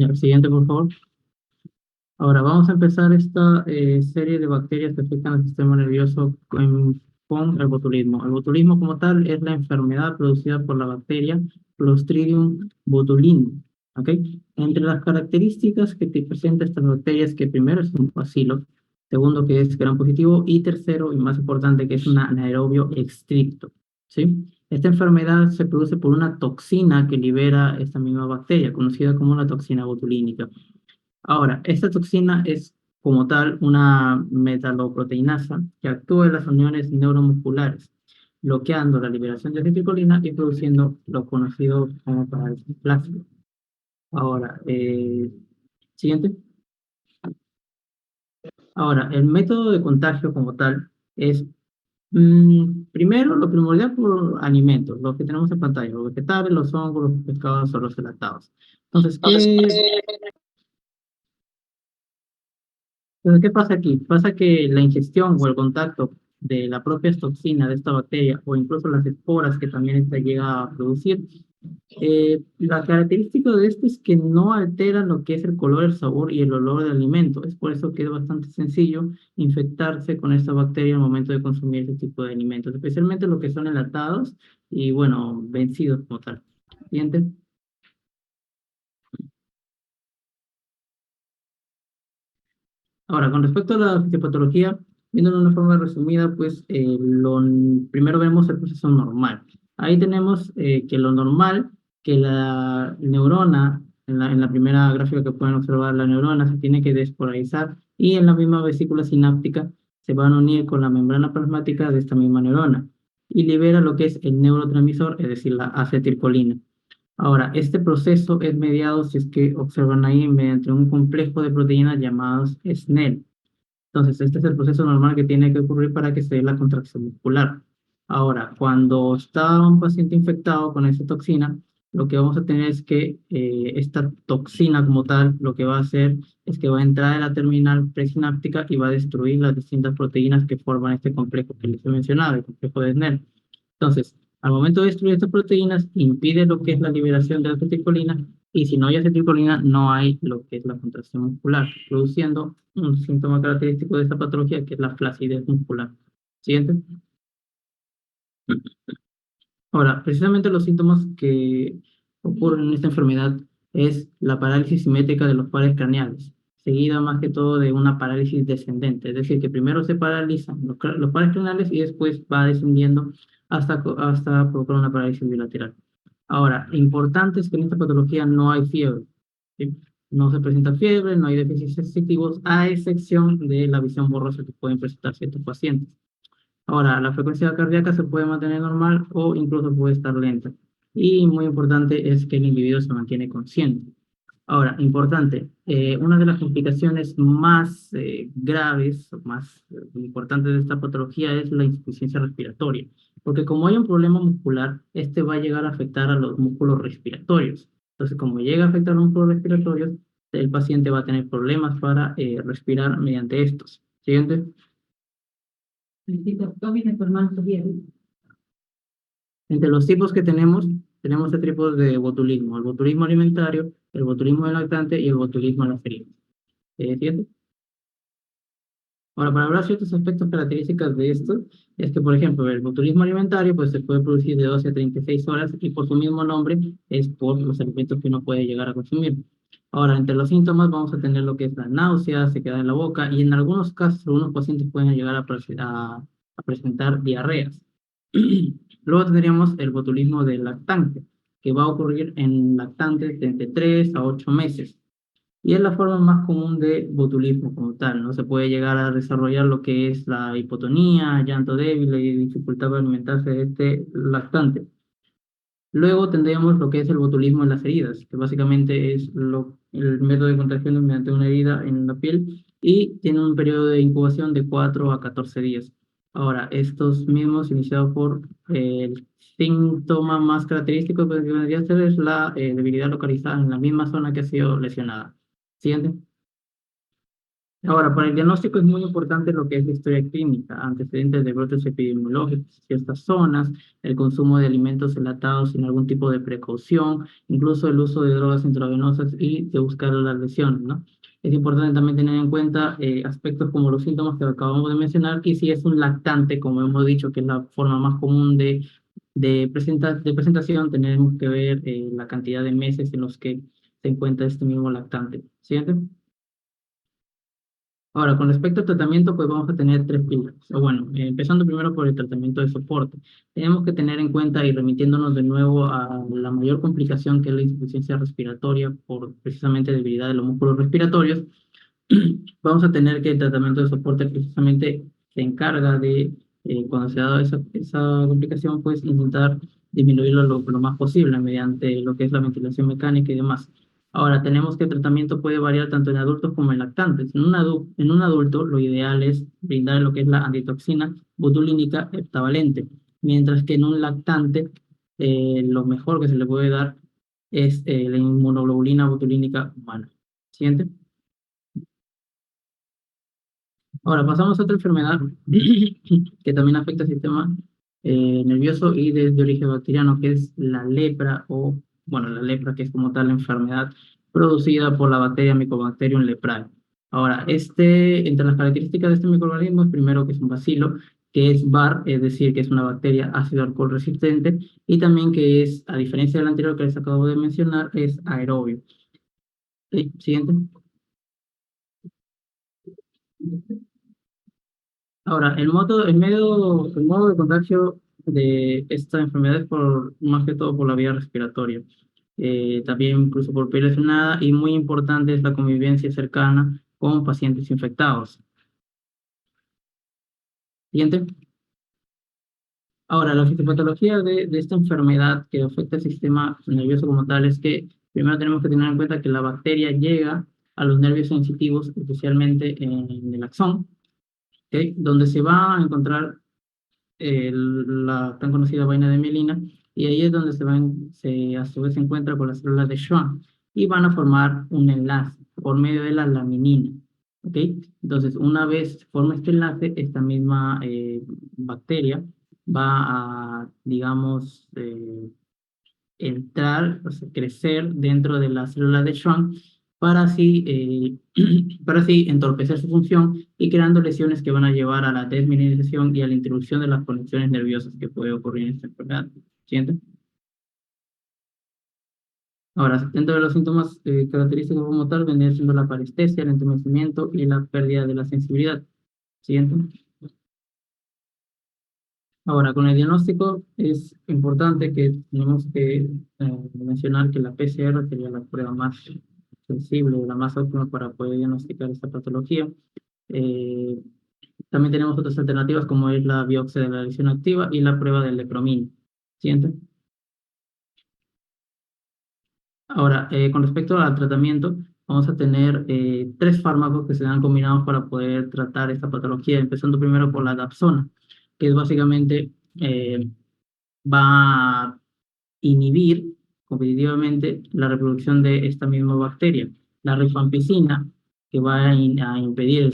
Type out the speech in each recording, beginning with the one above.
Ya, siguiente, por favor. Ahora vamos a empezar esta serie de bacterias que afectan al sistema nervioso con el botulismo. El botulismo como tal es la enfermedad producida por la bacteria Clostridium botulinum. ¿Ok? Entre las características que te presenta estas bacterias, que primero es un bacilo, segundo que es gram positivo y tercero y más importante que es un anaerobio estricto. ¿Sí? Esta enfermedad se produce por una toxina que libera esta misma bacteria, conocida como la toxina botulínica. Ahora, esta toxina es como tal una metaloproteinasa que actúa en las uniones neuromusculares, bloqueando la liberación de acetilcolina y produciendo lo conocido como parálisis plásica. Ahora, siguiente. Ahora, el método de contagio como tal es, primero, lo primordial por alimentos, los que tenemos en pantalla, los vegetales, los hongos, los pescados o los enlatados. Entonces, Entonces, ¿qué pasa aquí? Pasa que la ingestión o el contacto de la propia toxina de esta bacteria o incluso las esporas que también esta llega a producir, la característica de esto es que no altera lo que es el color, el sabor y el olor del alimento. Es por eso que es bastante sencillo infectarse con esta bacteria al momento de consumir este tipo de alimentos, especialmente lo que son enlatados y, bueno, vencidos como tal. Siguiente. Ahora, con respecto a la fisiopatología, viéndolo de una forma resumida, pues primero vemos el proceso normal. Ahí tenemos que lo normal, que la neurona, en la primera gráfica que pueden observar, la neurona se tiene que despolarizar y en la misma vesícula sináptica se van a unir con la membrana plasmática de esta misma neurona y libera lo que es el neurotransmisor, es decir, la acetilcolina. Ahora, este proceso es mediado, si es que observan ahí, mediante un complejo de proteínas llamados SNEL. Entonces, este es el proceso normal que tiene que ocurrir para que se dé la contracción muscular. Ahora, cuando está un paciente infectado con esta toxina, lo que vamos a tener es que esta toxina como tal, lo que va a hacer es que va a entrar en la terminal presináptica y va a destruir las distintas proteínas que forman este complejo que les he mencionado, el complejo de SNEL. Entonces, al momento de destruir estas proteínas, impide lo que es la liberación de acetilcolina y si no hay acetilcolina, no hay lo que es la contracción muscular, produciendo un síntoma característico de esta patología que es la flacidez muscular. Siguiente. Ahora, precisamente los síntomas que ocurren en esta enfermedad es la parálisis simétrica de los pares craneales, seguida más que todo de una parálisis descendente, es decir, que primero se paralizan los pares craneales y después va descendiendo hasta provocar una parálisis bilateral. Ahora, importante es que en esta patología no hay fiebre, ¿sí? No se presenta fiebre, no hay déficits sensitivos, a excepción de la visión borrosa que pueden presentar ciertos pacientes. Ahora, la frecuencia cardíaca se puede mantener normal o incluso puede estar lenta. Y muy importante es que el individuo se mantiene consciente. Ahora, importante, una de las complicaciones más graves o más importantes de esta patología es la insuficiencia respiratoria, porque como hay un problema muscular, este va a llegar a afectar a los músculos respiratorios. Entonces, como llega a afectar a los músculos respiratorios, el paciente va a tener problemas para respirar mediante estos. Siguiente. Entre los tipos que tenemos tres tipos de botulismo: el botulismo alimentario, el botulismo del lactante y el botulismo en las heridas. ¿Cierto? Ahora, para hablar ciertos aspectos características de esto, es que, por ejemplo, el botulismo alimentario pues, se puede producir de 12 a 36 horas y por su mismo nombre es por los alimentos que uno puede llegar a consumir. Ahora, entre los síntomas vamos a tener lo que es la náusea, sequedad en la boca y en algunos casos, algunos pacientes pueden llegar a presentar diarreas. Luego tendríamos el botulismo del lactante, que va a ocurrir en lactantes de entre 3 a 8 meses. Y es la forma más común de botulismo como tal, ¿no? Se puede llegar a desarrollar lo que es la hipotonía, llanto débil y dificultad para alimentarse de este lactante. Luego tendríamos lo que es el botulismo en las heridas, que básicamente es el método de contracción mediante una herida en la piel y tiene un periodo de incubación de 4 a 14 días. Ahora, estos mismos iniciados por el síntoma más característico que vendría a ser es la debilidad localizada en la misma zona que ha sido lesionada. Siguiente. Ahora, para el diagnóstico es muy importante lo que es la historia clínica, antecedentes de brotes epidemiológicos en ciertas zonas, el consumo de alimentos enlatados sin algún tipo de precaución, incluso el uso de drogas intravenosas y de buscar las lesiones, ¿no? Es importante también tener en cuenta aspectos como los síntomas que acabamos de mencionar y si es un lactante, como hemos dicho, que es la forma más común de presentación, tenemos que ver la cantidad de meses en los que se encuentra este mismo lactante. ¿Siguiente? Ahora, con respecto al tratamiento, pues vamos a tener tres pilares. O bueno, empezando primero por el tratamiento de soporte. Tenemos que tener en cuenta y remitiéndonos de nuevo a la mayor complicación que es la insuficiencia respiratoria por precisamente debilidad de los músculos respiratorios, vamos a tener que el tratamiento de soporte precisamente se encarga de, cuando se ha dado esa complicación, pues intentar disminuirlo lo más posible mediante lo que es la ventilación mecánica y demás. Ahora, tenemos que el tratamiento puede variar tanto en adultos como en lactantes. En un adulto, lo ideal es brindar lo que es la antitoxina botulínica heptavalente, mientras que en un lactante, lo mejor que se le puede dar es la inmunoglobulina botulínica humana. Siguiente. Ahora pasamos a otra enfermedad que también afecta al sistema nervioso y de origen bacteriano, que es la lepra o, bueno, la lepra, que es como tal la enfermedad producida por la bacteria Mycobacterium leprae. Ahora, entre las características de este microorganismo es primero que es un bacilo, que es VAR, es decir, que es una bacteria ácido alcohol resistente, y también que es, a diferencia del anterior que les acabo de mencionar, es aerobio. Sí, siguiente. Ahora, el modo de contagio de esta enfermedad es más que todo por la vía respiratoria. También incluso por piel lesionada y muy importante es la convivencia cercana con pacientes infectados. Siguiente. Ahora, la fisiopatología de esta enfermedad que afecta el sistema nervioso como tal es que primero tenemos que tener en cuenta que la bacteria llega a los nervios sensitivos, especialmente en el axón, ¿ok? Donde se va a encontrar la tan conocida vaina de mielina, y ahí es donde a su vez se encuentra con las células de Schwann y van a formar un enlace por medio de la laminina. ¿Ok? Entonces, una vez forma este enlace, esta misma bacteria va a, digamos, entrar, o sea, crecer dentro de las células de Schwann para así, para así entorpecer su función y creando lesiones que van a llevar a la desmineralización y a la interrupción de las conexiones nerviosas que puede ocurrir en esta enfermedad. ¿Siguiente? Ahora, dentro de los síntomas característicos como tal, vendría siendo la parestesia, el entumecimiento y la pérdida de la sensibilidad. Siguiente. Ahora, con el diagnóstico es importante que tenemos que mencionar que la PCR sería la prueba más sensible, la más óptima para poder diagnosticar esta patología. Eh, También tenemos otras alternativas como es la biopsia de la lesión activa y la prueba del lecromina. Siguiente. Ahora, con respecto al tratamiento, vamos a tener tres fármacos que se dan combinados para poder tratar esta patología, empezando primero por la dapsona, que es básicamente va a inhibir competitivamente la reproducción de esta misma bacteria. La rifampicina, que va a impedir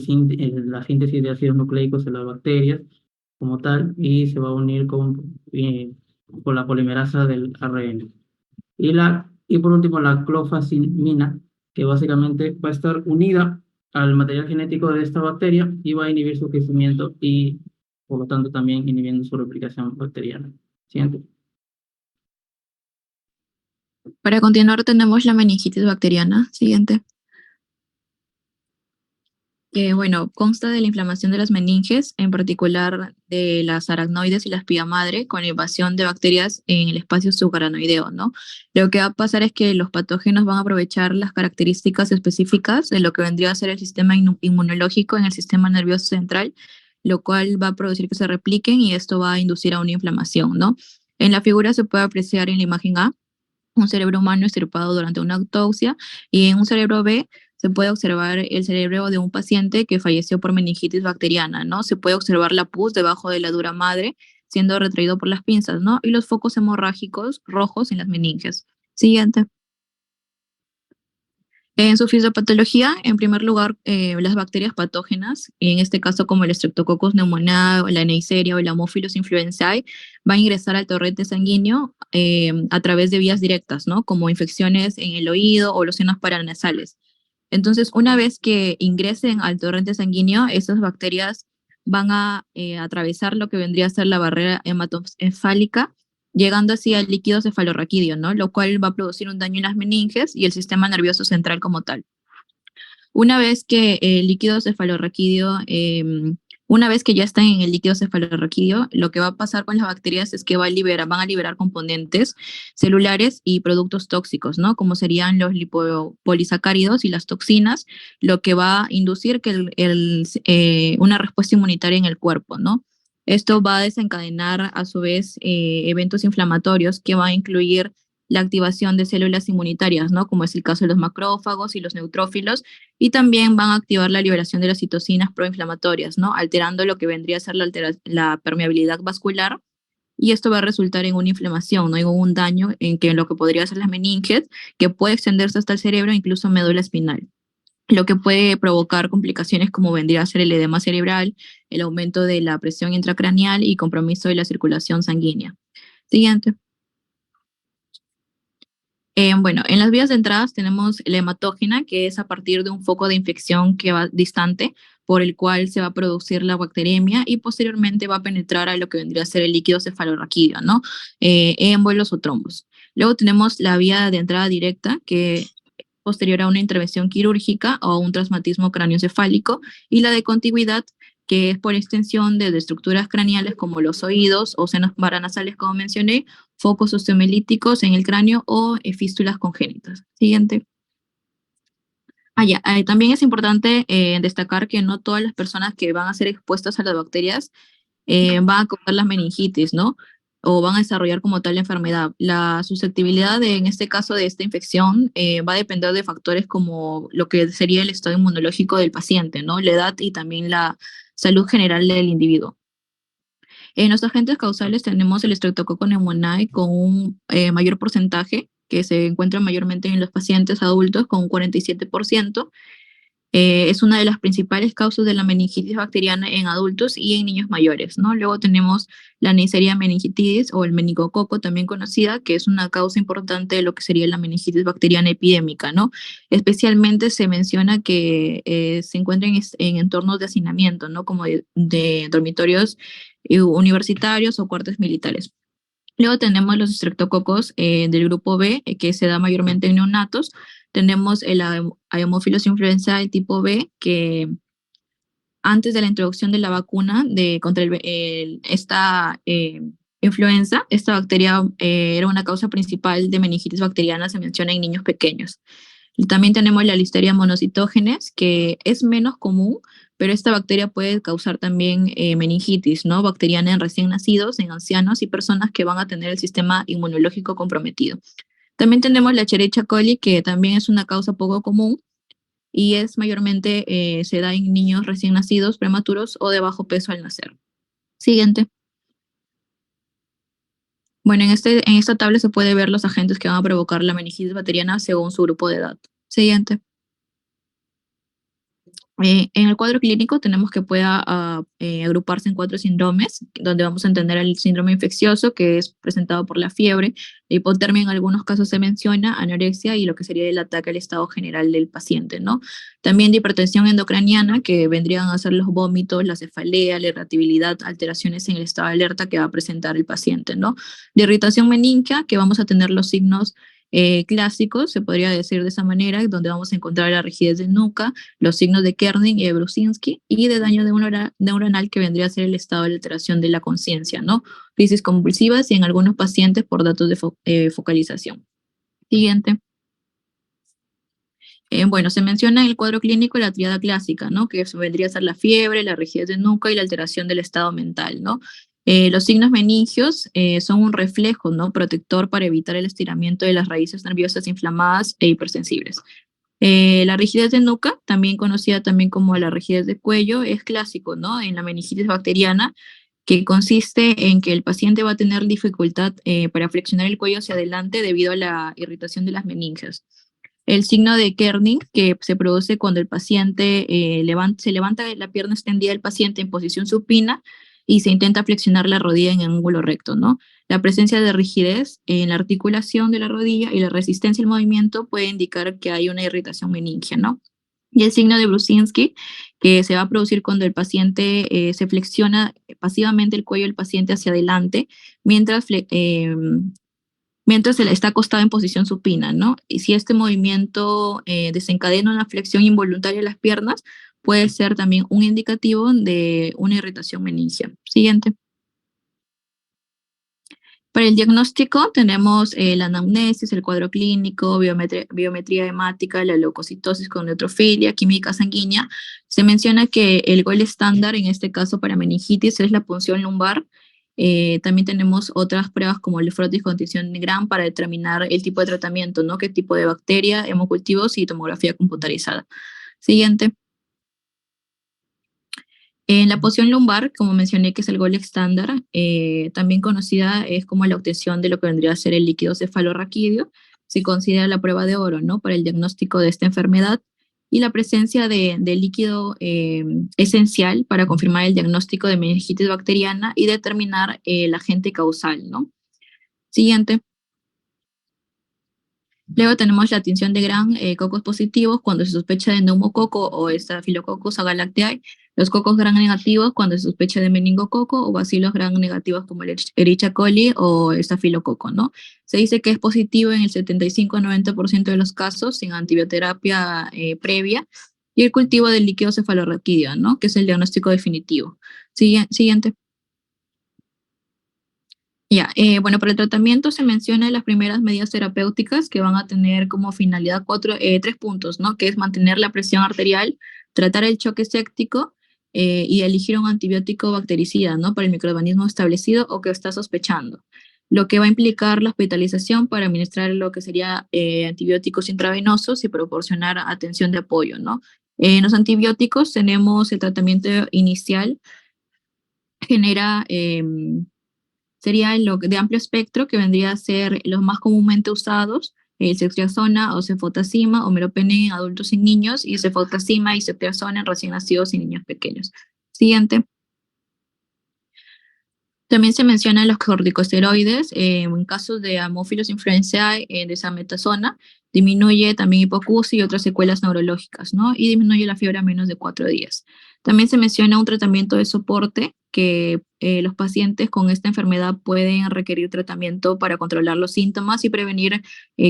la síntesis de ácidos nucleicos en las bacterias como tal, y se va a unir con la polimerasa del ARN. Y por último, la clofazimina, que básicamente va a estar unida al material genético de esta bacteria y va a inhibir su crecimiento y, por lo tanto, también inhibiendo su replicación bacteriana. Siguiente. Para continuar, tenemos la meningitis bacteriana. Siguiente. Que, bueno, consta de la inflamación de las meninges, en particular de las aracnoides y la espiga madre, con invasión de bacterias en el espacio subaracnoideo, ¿no? Lo que va a pasar es que los patógenos van a aprovechar las características específicas de lo que vendría a ser el sistema inmunológico en el sistema nervioso central, lo cual va a producir que se repliquen y esto va a inducir a una inflamación, ¿no? En la figura se puede apreciar en la imagen A un cerebro humano extirpado durante una autopsia y en un cerebro B se puede observar el cerebro de un paciente que falleció por meningitis bacteriana, ¿no? Se puede observar la pus debajo de la dura madre siendo retraído por las pinzas, ¿no? Y los focos hemorrágicos rojos en las meninges. Siguiente. En su fisiopatología, en primer lugar, las bacterias patógenas, en este caso como el Streptococcus pneumoniae, la Neisseria o el Haemophilus influenzae, va a ingresar al torrente sanguíneo a través de vías directas, ¿no? Como infecciones en el oído o los senos paranasales. Entonces, una vez que ingresen al torrente sanguíneo, esas bacterias van a atravesar lo que vendría a ser la barrera hematoencefálica, llegando así al líquido cefalorraquídeo, ¿no? Lo cual va a producir un daño en las meninges y el sistema nervioso central como tal. Una vez que el líquido cefalorraquídeo, una vez que ya están en el líquido cefalorraquídeo, lo que va a pasar con las bacterias es que van a liberar componentes celulares y productos tóxicos, ¿no? Como serían los lipopolisacáridos y las toxinas, lo que va a inducir que una respuesta inmunitaria en el cuerpo, ¿no? Esto va a desencadenar a su vez eventos inflamatorios que va a incluir la activación de células inmunitarias, ¿no? Como es el caso de los macrófagos y los neutrófilos, y también van a activar la liberación de las citocinas proinflamatorias, ¿no? Alterando lo que vendría a ser la permeabilidad vascular, y esto va a resultar en una inflamación, ¿no? En un daño en que lo que podría ser las meninges, que puede extenderse hasta el cerebro, incluso médula espinal, lo que puede provocar complicaciones como vendría a ser el edema cerebral, el aumento de la presión intracraneal y compromiso de la circulación sanguínea. Siguiente. Bueno, en las vías de entradas tenemos la hematógena, que es a partir de un foco de infección que va distante, por el cual se va a producir la bacteremia y posteriormente va a penetrar a lo que vendría a ser el líquido cefalorraquídeo, ¿no? Émbolos o trombos. Luego tenemos la vía de entrada directa, que es posterior a una intervención quirúrgica o a un traumatismo craneoencefálico, y la de contigüidad, que es por extensión de estructuras craneales como los oídos o senos paranasales, como mencioné, focos osteomielíticos en el cráneo o fístulas congénitas. Siguiente. También es importante destacar que no todas las personas que van a ser expuestas a las bacterias van a coger las meningitis, ¿no? O van a desarrollar como tal la enfermedad. La susceptibilidad en este caso de esta infección va a depender de factores como lo que sería el estado inmunológico del paciente, ¿no? La edad y también la salud general del individuo. En los agentes causales tenemos el Streptococcus pneumoniae con un mayor porcentaje, que se encuentra mayormente en los pacientes adultos con un 47%. Es una de las principales causas de la meningitis bacteriana en adultos y en niños mayores, ¿no? Luego tenemos la Neisseria meningitidis o el meningococo, también conocida, que es una causa importante de lo que sería la meningitis bacteriana epidémica, ¿no? Especialmente se menciona que se encuentra en entornos de hacinamiento, ¿no? Como de dormitorios universitarios o cuartos militares. Luego tenemos los estreptococos del grupo B, que se da mayormente en neonatos. Tenemos el Haemophilus influenzae tipo B, que antes de la introducción de la vacuna contra esta influenza, esta bacteria era una causa principal de meningitis bacteriana, se menciona en niños pequeños. Y también tenemos la Listeria monocytogenes, que es menos común, pero esta bacteria puede causar también meningitis, ¿no? Bacteriana en recién nacidos, en ancianos y personas que van a tener el sistema inmunológico comprometido. También tenemos la Escherichia coli, que también es una causa poco común y es mayormente se da en niños recién nacidos, prematuros o de bajo peso al nacer. Siguiente. Bueno, en esta tabla se puede ver los agentes que van a provocar la meningitis bacteriana según su grupo de edad. Siguiente. En el cuadro clínico tenemos que pueda agruparse en 4 síndromes, donde vamos a entender el síndrome infeccioso, que es presentado por la fiebre, la hipotermia en algunos casos se menciona, anorexia y lo que sería el ataque al estado general del paciente, ¿no? También de hipertensión endocraniana, que vendrían a ser los vómitos, la cefalea, la irritabilidad, alteraciones en el estado de alerta que va a presentar el paciente, ¿no? De irritación meningia, que vamos a tener los signos clásicos, se podría decir de esa manera, donde vamos a encontrar la rigidez de nuca, los signos de Kerning y de Brusinski, y de daño neuronal, que vendría a ser el estado de alteración de la conciencia, ¿no? Crisis convulsivas y en algunos pacientes por datos de focalización. Siguiente. Bueno, se menciona en el cuadro clínico la triada clásica, ¿no? Que vendría a ser la fiebre, la rigidez de nuca y la alteración del estado mental, ¿no? Los signos meningios son un reflejo, ¿no? Protector para evitar el estiramiento de las raíces nerviosas inflamadas e hipersensibles. La rigidez de nuca, también conocida también como la rigidez de cuello, es clásico, ¿no? En la meningitis bacteriana, que consiste en que el paciente va a tener dificultad para flexionar el cuello hacia adelante debido a la irritación de las meninges. el signo de Kerning, que se produce cuando el paciente se levanta la pierna extendida del paciente en posición supina y se intenta flexionar la rodilla en ángulo recto, ¿no? La presencia de rigidez en la articulación de la rodilla y la resistencia al movimiento puede indicar que hay una irritación meningia, ¿no? Y el signo de Brusinski, que se va a producir cuando el paciente se flexiona pasivamente el cuello del paciente hacia adelante mientras él está acostado en posición supina, ¿no? Y si este movimiento desencadena una flexión involuntaria de las piernas, puede ser también un indicativo de una irritación meningia. Siguiente. Para el diagnóstico tenemos la anamnesis, el cuadro clínico, biometría hemática, la leucocitosis con neutrofilia, química sanguínea. Se menciona que el gold estándar en este caso para meningitis es la punción lumbar. También tenemos otras pruebas como el frotis con tinción de Gram para determinar el tipo de tratamiento, ¿no? Qué tipo de bacteria, hemocultivos y tomografía computarizada. Siguiente. En la posición lumbar, como mencioné, que es el gold estándar, también conocida es como la obtención de lo que vendría a ser el líquido cefalorraquídeo, se considera la prueba de oro, ¿no? Para el diagnóstico de esta enfermedad y la presencia de líquido esencial para confirmar el diagnóstico de meningitis bacteriana y determinar el agente causal, ¿no? Siguiente. Luego tenemos la tinción de Gram, cocos positivos cuando se sospecha de neumococo o Staphylococcus agalactiae, los cocos Gram negativos cuando se sospecha de meningococo o bacilos Gram negativos como el Escherichia coli o estafilococo, ¿no? Se dice que es positivo en el 75-90% de los casos sin antibioterapia previa y el cultivo del líquido cefalorraquídeo, ¿no? Que es el diagnóstico definitivo. Siguiente. Ya, bueno, para el tratamiento se menciona las primeras medidas terapéuticas que van a tener como finalidad tres puntos, ¿no? Que es mantener la presión arterial, tratar el choque séptico y elegir un antibiótico bactericida, ¿no? Para el microorganismo establecido o que está sospechando. Lo que va a implicar la hospitalización para administrar lo que sería antibióticos intravenosos y proporcionar atención de apoyo, ¿no? En los antibióticos tenemos el tratamiento inicial, genera sería lo de amplio espectro, que vendría a ser los más comúnmente usados, el ceftriaxona o cefotacima o meropenem en adultos y niños, y cefotacima y ceftriaxona en recién nacidos y niños pequeños. Siguiente. También se mencionan los corticosteroides en casos de Haemophilus influenzae, desametasona, disminuye también hipoacusia y otras secuelas neurológicas, ¿no? Y disminuye la fiebre a menos de 4 días. También se menciona un tratamiento de soporte que los pacientes con esta enfermedad pueden requerir tratamiento para controlar los síntomas y prevenir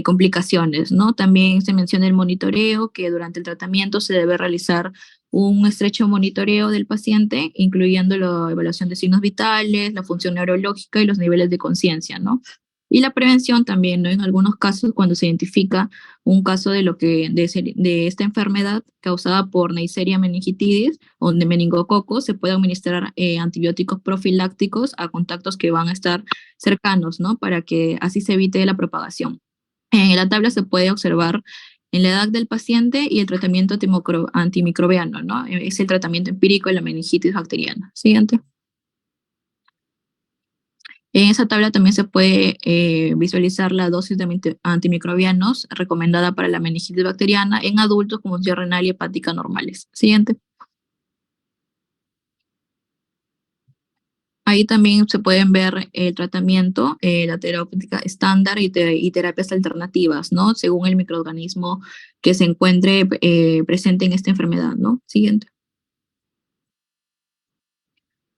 complicaciones, ¿no? También se menciona el monitoreo, que durante el tratamiento se debe realizar un estrecho monitoreo del paciente, incluyendo la evaluación de signos vitales, la función neurológica y los niveles de conciencia, ¿no? Y la prevención también, ¿no? En algunos casos, cuando se identifica un caso de esta enfermedad causada por Neisseria meningitidis o de meningococos, se puede administrar antibióticos profilácticos a contactos que van a estar cercanos, ¿no? Para que así se evite la propagación. En la tabla se puede observar en la edad del paciente y el tratamiento antimicrobiano, ¿no? Es el tratamiento empírico de la meningitis bacteriana. Siguiente. En esa tabla también se puede visualizar la dosis de antimicrobianos recomendada para la meningitis bacteriana en adultos con función renal y hepática normales. Siguiente. Ahí también se pueden ver el tratamiento, la terapéutica estándar y terapias alternativas, ¿no? Según el microorganismo que se encuentre presente en esta enfermedad, ¿no? Siguiente.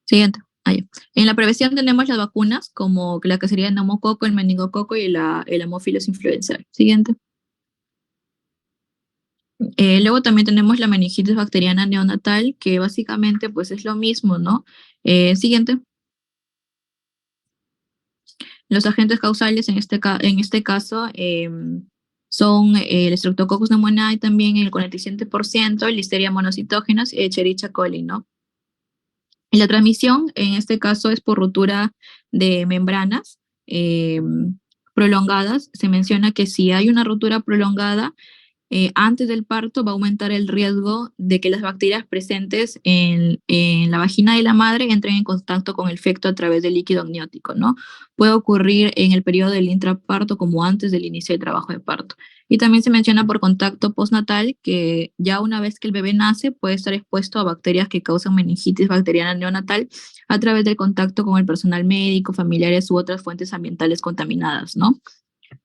Siguiente. Ahí. En la prevención tenemos las vacunas, como la que sería el neumococo, el meningococo y el Haemophilus influenzae. Siguiente. Luego también tenemos la meningitis bacteriana neonatal, que básicamente pues es lo mismo, ¿no? Siguiente. Los agentes causales en este caso son el Streptococcus pneumoniae también en el 47%, Listeria monocitógenas y Escherichia coli, ¿no? Y la transmisión en este caso es por rotura de membranas prolongadas. Se menciona que si hay una rotura prolongada, antes del parto va a aumentar el riesgo de que las bacterias presentes en la vagina de la madre entren en contacto con el feto a través del líquido amniótico, ¿no? Puede ocurrir en el periodo del intraparto como antes del inicio del trabajo de parto. Y también se menciona por contacto postnatal que ya una vez que el bebé nace puede estar expuesto a bacterias que causan meningitis bacteriana neonatal a través del contacto con el personal médico, familiares u otras fuentes ambientales contaminadas, ¿no?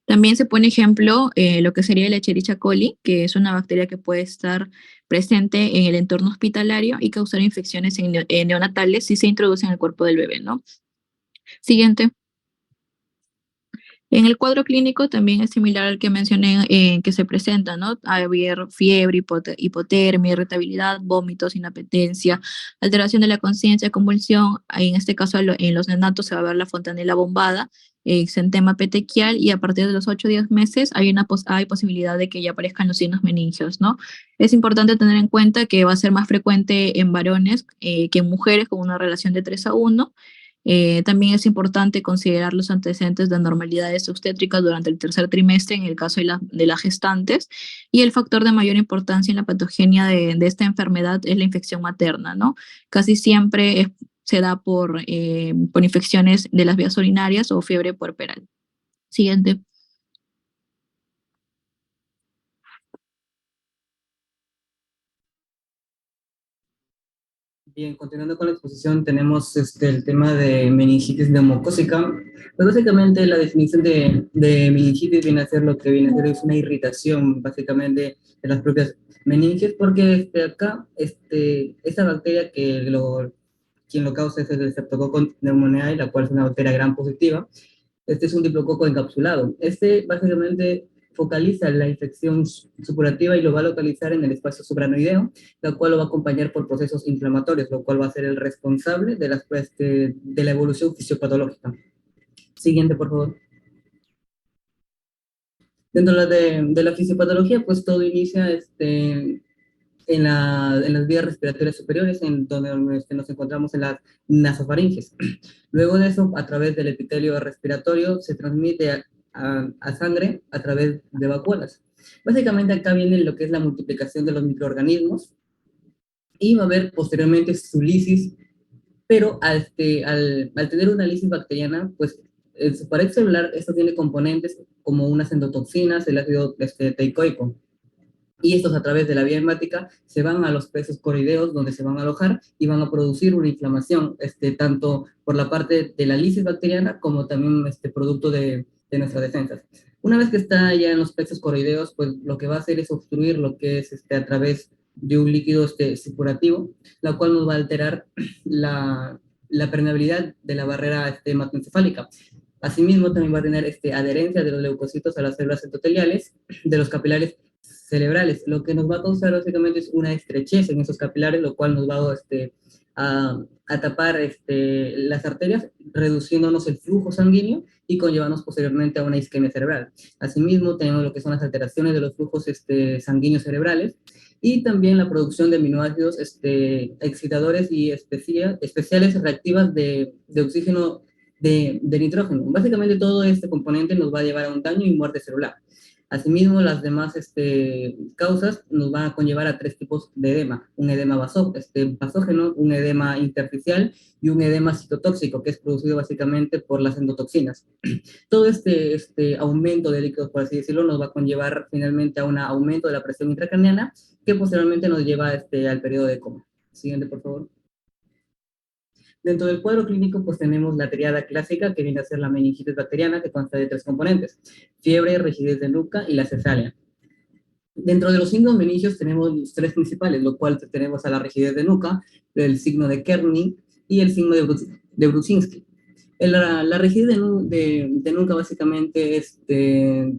También se pone ejemplo lo que sería el Escherichia coli, que es una bacteria que puede estar presente en el entorno hospitalario y causar infecciones neonatales si se introduce en el cuerpo del bebé, ¿no? Siguiente. En el cuadro clínico también es similar al que mencioné que se presenta, ¿no? Haber fiebre, hipotermia, irritabilidad, vómitos, inapetencia, alteración de la conciencia, convulsión. En este caso, en los neonatos se va a ver la fontanela bombada, exantema petequial y a partir de los 8 o 10 meses hay posibilidad de que ya aparezcan los signos meningios, ¿no? Es importante tener en cuenta que va a ser más frecuente en varones que en mujeres con una relación de 3:1. También es importante considerar los antecedentes de anormalidades obstétricas durante el tercer trimestre en el caso de las gestantes y el factor de mayor importancia en la patogenia de esta enfermedad es la infección materna, ¿no? Casi siempre se da por infecciones de las vías urinarias o fiebre puerperal. Siguiente. Bien, continuando con la exposición, tenemos el tema de meningitis neumocócica. Pues básicamente la definición de meningitis viene a ser lo que viene a ser es una irritación básicamente de las propias meninges, porque acá esta bacteria quien lo causa es el Streptococcus pneumoniae, la cual es una bacteria gram positiva. Este es un diplococo encapsulado. Este básicamente focaliza la infección supurativa y lo va a localizar en el espacio supranoideo, lo cual lo va a acompañar por procesos inflamatorios, lo cual va a ser el responsable de la evolución fisiopatológica. Siguiente, por favor. Dentro de la fisiopatología, pues todo inicia en las vías respiratorias superiores, en donde nos encontramos en las nasofaringes. Luego de eso, a través del epitelio respiratorio, se transmite a sangre a través de vacuolas. Básicamente acá viene lo que es la multiplicación de los microorganismos y va a haber posteriormente su lisis, pero al tener una lisis bacteriana, pues en su pared celular esto tiene componentes como unas endotoxinas, el ácido teicoico, y estos a través de la vía hemática se van a los peces coroideos donde se van a alojar y van a producir una inflamación, tanto por la parte de la lisis bacteriana como también producto de nuestras defensas. Una vez que está ya en los peces coroideos, pues lo que va a hacer es obstruir lo que es a través de un líquido supurativo, la cual nos va a alterar la permeabilidad de la barrera hematoencefálica. Asimismo, también va a tener adherencia de los leucocitos a las células endoteliales, de los capilares cerebrales, lo que nos va a causar básicamente es una estrechez en esos capilares, lo cual nos va a tapar las arterias, reduciéndonos el flujo sanguíneo y conllevarnos posteriormente a una isquemia cerebral. Asimismo, tenemos lo que son las alteraciones de los flujos sanguíneos cerebrales y también la producción de aminoácidos excitadores y especiales reactivas de oxígeno de nitrógeno. Básicamente todo este componente nos va a llevar a un daño y muerte celular. Asimismo, las demás causas nos van a conllevar a 3 tipos de edema. Un edema basógeno, un edema intersticial y un edema citotóxico, que es producido básicamente por las endotoxinas. Todo este aumento de líquidos, por así decirlo, nos va a conllevar finalmente a un aumento de la presión intracraneana, que posteriormente nos lleva al periodo de coma. Siguiente, por favor. Dentro del cuadro clínico, pues tenemos la triada clásica, que viene a ser la meningitis bacteriana, que consta de 3 componentes: fiebre, rigidez de nuca y la cefalea. Dentro de los signos meningios tenemos los 3 principales, lo cual tenemos a la rigidez de nuca, el signo de Kerning y el signo de Brudzinski. La rigidez de nuca básicamente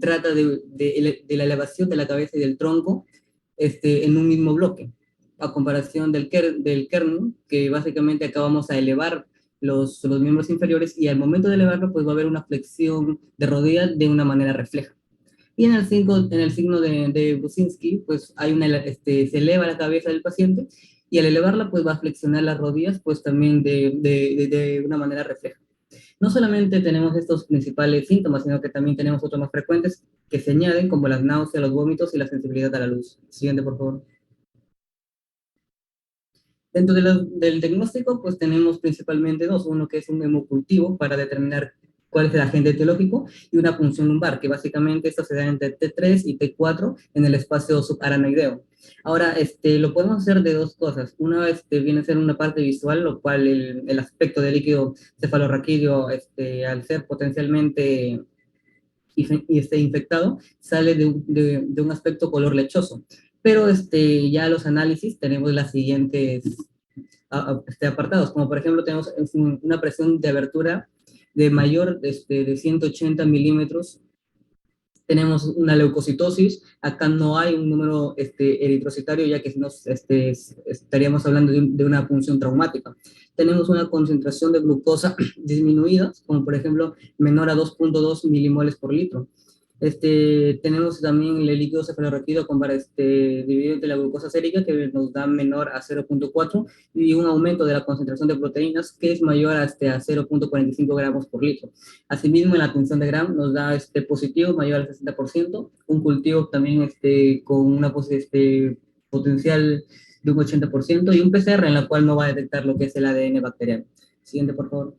trata de la elevación de la cabeza y del tronco en un mismo bloque, a comparación del Kerning, que básicamente acá vamos a elevar los miembros inferiores y al momento de elevarlo pues va a haber una flexión de rodilla de una manera refleja. Y en el signo de Brudzinski, pues se eleva la cabeza del paciente y al elevarla, pues va a flexionar las rodillas, pues también de una manera refleja. No solamente tenemos estos principales síntomas, sino que también tenemos otros más frecuentes que se añaden, como las náuseas, los vómitos y la sensibilidad a la luz. Siguiente, por favor. Dentro del diagnóstico, pues tenemos principalmente dos, uno que es un hemocultivo para determinar cuál es el agente etiológico y una punción lumbar, que básicamente esto se da entre T3 y T4 en el espacio subaranoideo. Ahora, lo podemos hacer de dos cosas. Una viene a ser una parte visual, lo cual el aspecto del líquido cefalorraquídeo, al ser potencialmente infectado, sale de un aspecto color lechoso. Pero ya los análisis tenemos las siguientes apartados, como por ejemplo tenemos una presión de abertura de mayor de 180 milímetros, tenemos una leucocitosis, acá no hay un número eritrocitario, ya que estaríamos hablando de una punción traumática. Tenemos una concentración de glucosa disminuida, como por ejemplo menor a 2.2 milimoles por litro. Tenemos también el líquido cefalorraquídeo dividido entre la glucosa sérica, que nos da menor a 0.4, y un aumento de la concentración de proteínas, que es mayor a 0.45 gramos por litro. Asimismo, en la punción de Gram nos da positivo mayor al 60%, un cultivo también con una potencial de un 80%, y un PCR en la cual no va a detectar lo que es el ADN bacteriano. Siguiente, por favor.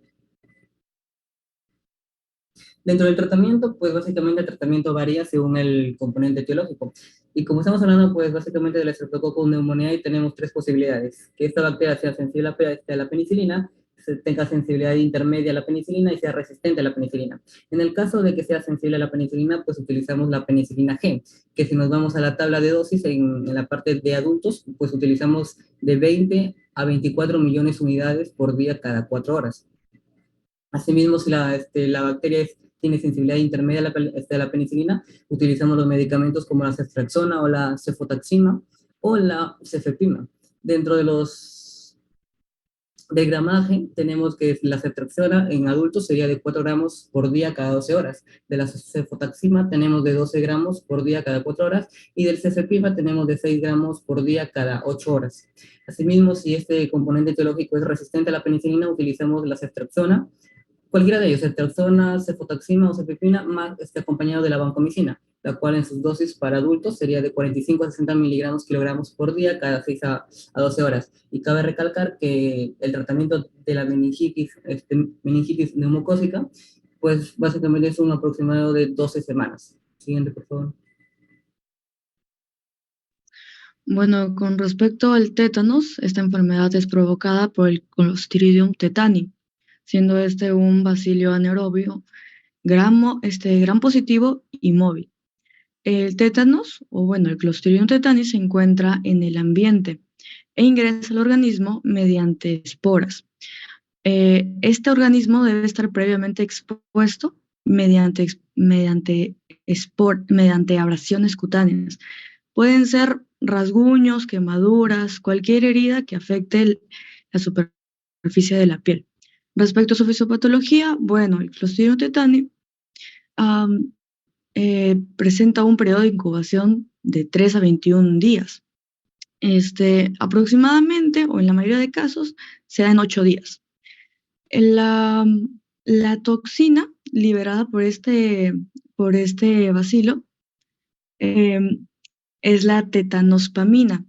Dentro del tratamiento, pues básicamente el tratamiento varía según el componente etiológico. Y como estamos hablando, pues básicamente del Streptococcus pneumoniae, tenemos tres posibilidades: que esta bacteria sea sensible a la penicilina, tenga sensibilidad intermedia a la penicilina y sea resistente a la penicilina. En el caso de que sea sensible a la penicilina, pues utilizamos la penicilina G, que si nos vamos a la tabla de dosis en la parte de adultos, pues utilizamos de 20 a 24 millones de unidades por día cada 4 horas. Asimismo, si la bacteria tiene sensibilidad intermedia a la penicilina, utilizamos los medicamentos como la ceftriaxona o la cefotaxima o la cefepima. Dentro del gramaje, tenemos que la ceftriaxona en adultos sería de 4 gramos por día cada 12 horas. De la cefotaxima tenemos de 12 gramos por día cada 4 horas. Y del cefepima tenemos de 6 gramos por día cada 8 horas. Asimismo, si este componente etiológico es resistente a la penicilina, utilizamos la ceftriaxona, cualquiera de ellos, ceftriaxona, cefotaxima o cefepima, más acompañado de la vancomicina, la cual en sus dosis para adultos sería de 45 a 60 miligramos kilogramos por día cada 6 a 12 horas. Y cabe recalcar que el tratamiento de la meningitis neumocócica, pues básicamente es un aproximado de 12 semanas. Siguiente, por favor. Bueno, con respecto al tétanos, esta enfermedad es provocada por el Clostridium tetani, siendo este un bacilio anaerobio gram positivo y móvil. El tétanos, o bueno, el Clostridium tetani se encuentra en el ambiente e ingresa al organismo mediante esporas. Este organismo debe estar previamente expuesto mediante abrasiones cutáneas. Pueden ser rasguños, quemaduras, cualquier herida que afecte la superficie de la piel. Respecto a su fisiopatología, bueno, el Clostridium tetani presenta un periodo de incubación de 3 a 21 días. Aproximadamente, o en la mayoría de casos, se da en 8 días. La toxina liberada por este bacilo es la tetanospamina,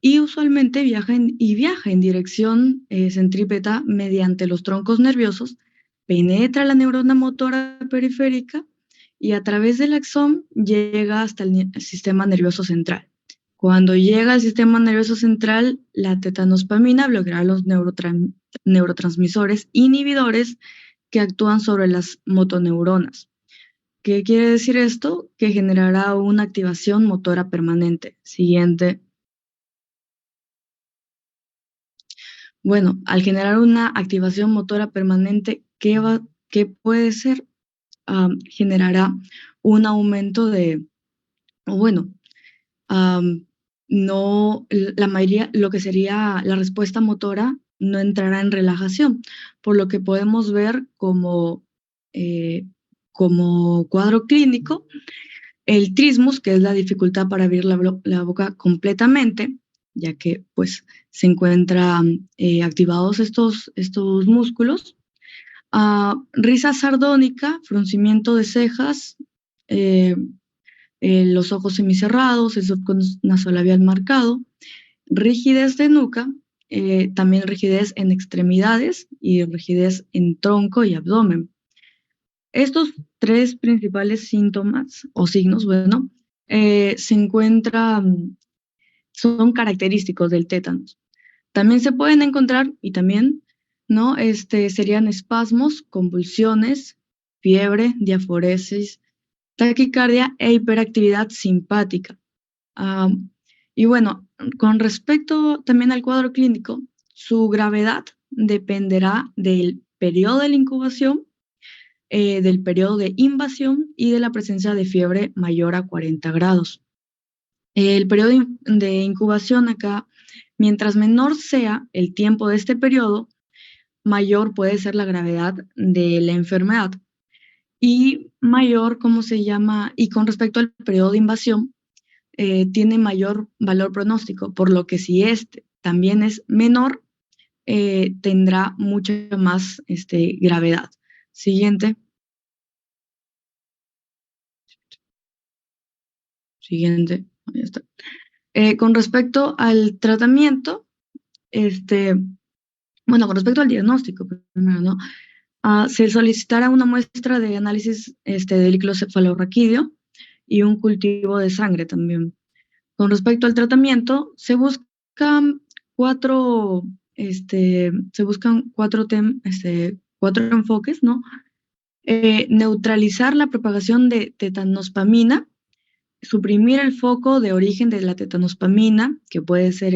y usualmente viaja en dirección centrípeta mediante los troncos nerviosos, penetra la neurona motora periférica y a través del axón llega hasta el sistema nervioso central. Cuando llega al sistema nervioso central, la tetanospamina bloqueará los neurotransmisores inhibidores que actúan sobre las motoneuronas. ¿Qué quiere decir esto? Que generará una activación motora permanente. Siguiente. Bueno, al generar una activación motora permanente, ¿qué puede ser? Generará un aumento la mayoría, lo que sería la respuesta motora, no entrará en relajación, por lo que podemos ver como cuadro clínico el trismus, que es la dificultad para abrir la boca completamente, ya que pues se encuentran activados estos músculos. Risa sardónica, fruncimiento de cejas, los ojos semicerrados, el surco nasolabial marcado, rigidez de nuca, también rigidez en extremidades y rigidez en tronco y abdomen. Estos tres principales síntomas o signos, bueno, son característicos del tétanos. También se pueden encontrar, y también, ¿no? Serían espasmos, convulsiones, fiebre, diaforesis, taquicardia e hiperactividad simpática. Y bueno, con respecto también al cuadro clínico, su gravedad dependerá del periodo de la incubación, del periodo de invasión y de la presencia de fiebre mayor a 40 grados. El periodo de incubación acá, mientras menor sea el tiempo de este periodo, mayor puede ser la gravedad de la enfermedad. Y mayor, ¿cómo se llama? Y con respecto al periodo de invasión, tiene mayor valor pronóstico, por lo que si este también es menor, tendrá mucha más gravedad. Siguiente. Siguiente. Ahí está. Con respecto al tratamiento, bueno, con respecto al diagnóstico, primero, ¿no? Se solicitará una muestra de análisis de líquido cefalorraquídeo y un cultivo de sangre también. Con respecto al tratamiento, se buscan cuatro enfoques, ¿no? Neutralizar la propagación de tetanospamina, suprimir el foco de origen de la tetanospamina, que puede ser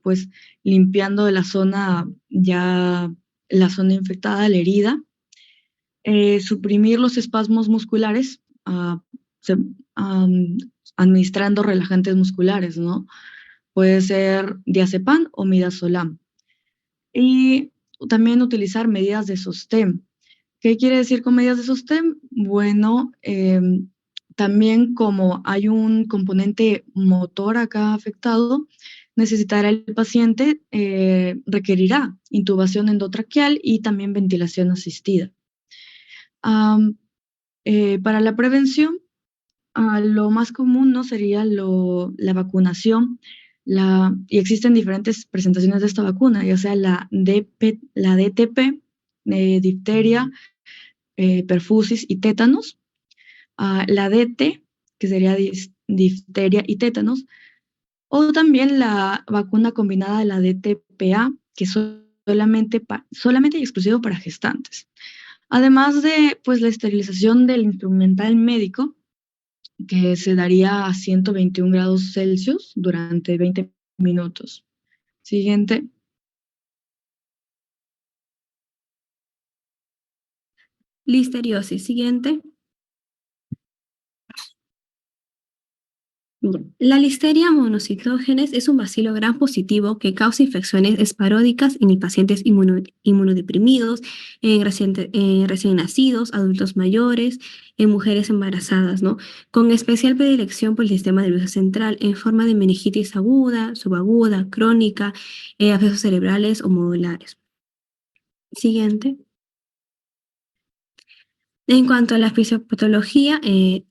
pues limpiando de la zona infectada, la herida, suprimir los espasmos musculares, administrando relajantes musculares, ¿no? Puede ser diazepam o midazolam. Y también utilizar medidas de sostén. ¿Qué quiere decir con medidas de sostén? Bueno, también como hay un componente motor acá afectado, necesitará el paciente, requerirá intubación endotraqueal y también ventilación asistida. Para la prevención, lo más común no sería la vacunación, y existen diferentes presentaciones de esta vacuna, ya sea la DTP, difteria, perfusis y tétanos, la DT, que sería difteria y tétanos, o también la vacuna combinada de la DTPA, que es solamente y exclusivo para gestantes. Además de pues, la esterilización del instrumental médico, que se daría a 121 grados Celsius durante 20 minutos. Siguiente. Listeriosis. Siguiente. La Listeria monocytogenes es un bacilo gram positivo que causa infecciones esporádicas en pacientes inmunodeprimidos, en recién nacidos, adultos mayores, en mujeres embarazadas, ¿no? Con especial predilección por el sistema nervioso central en forma de meningitis aguda, subaguda, crónica, abscesos cerebrales o modulares. Siguiente. En cuanto a la fisiopatología,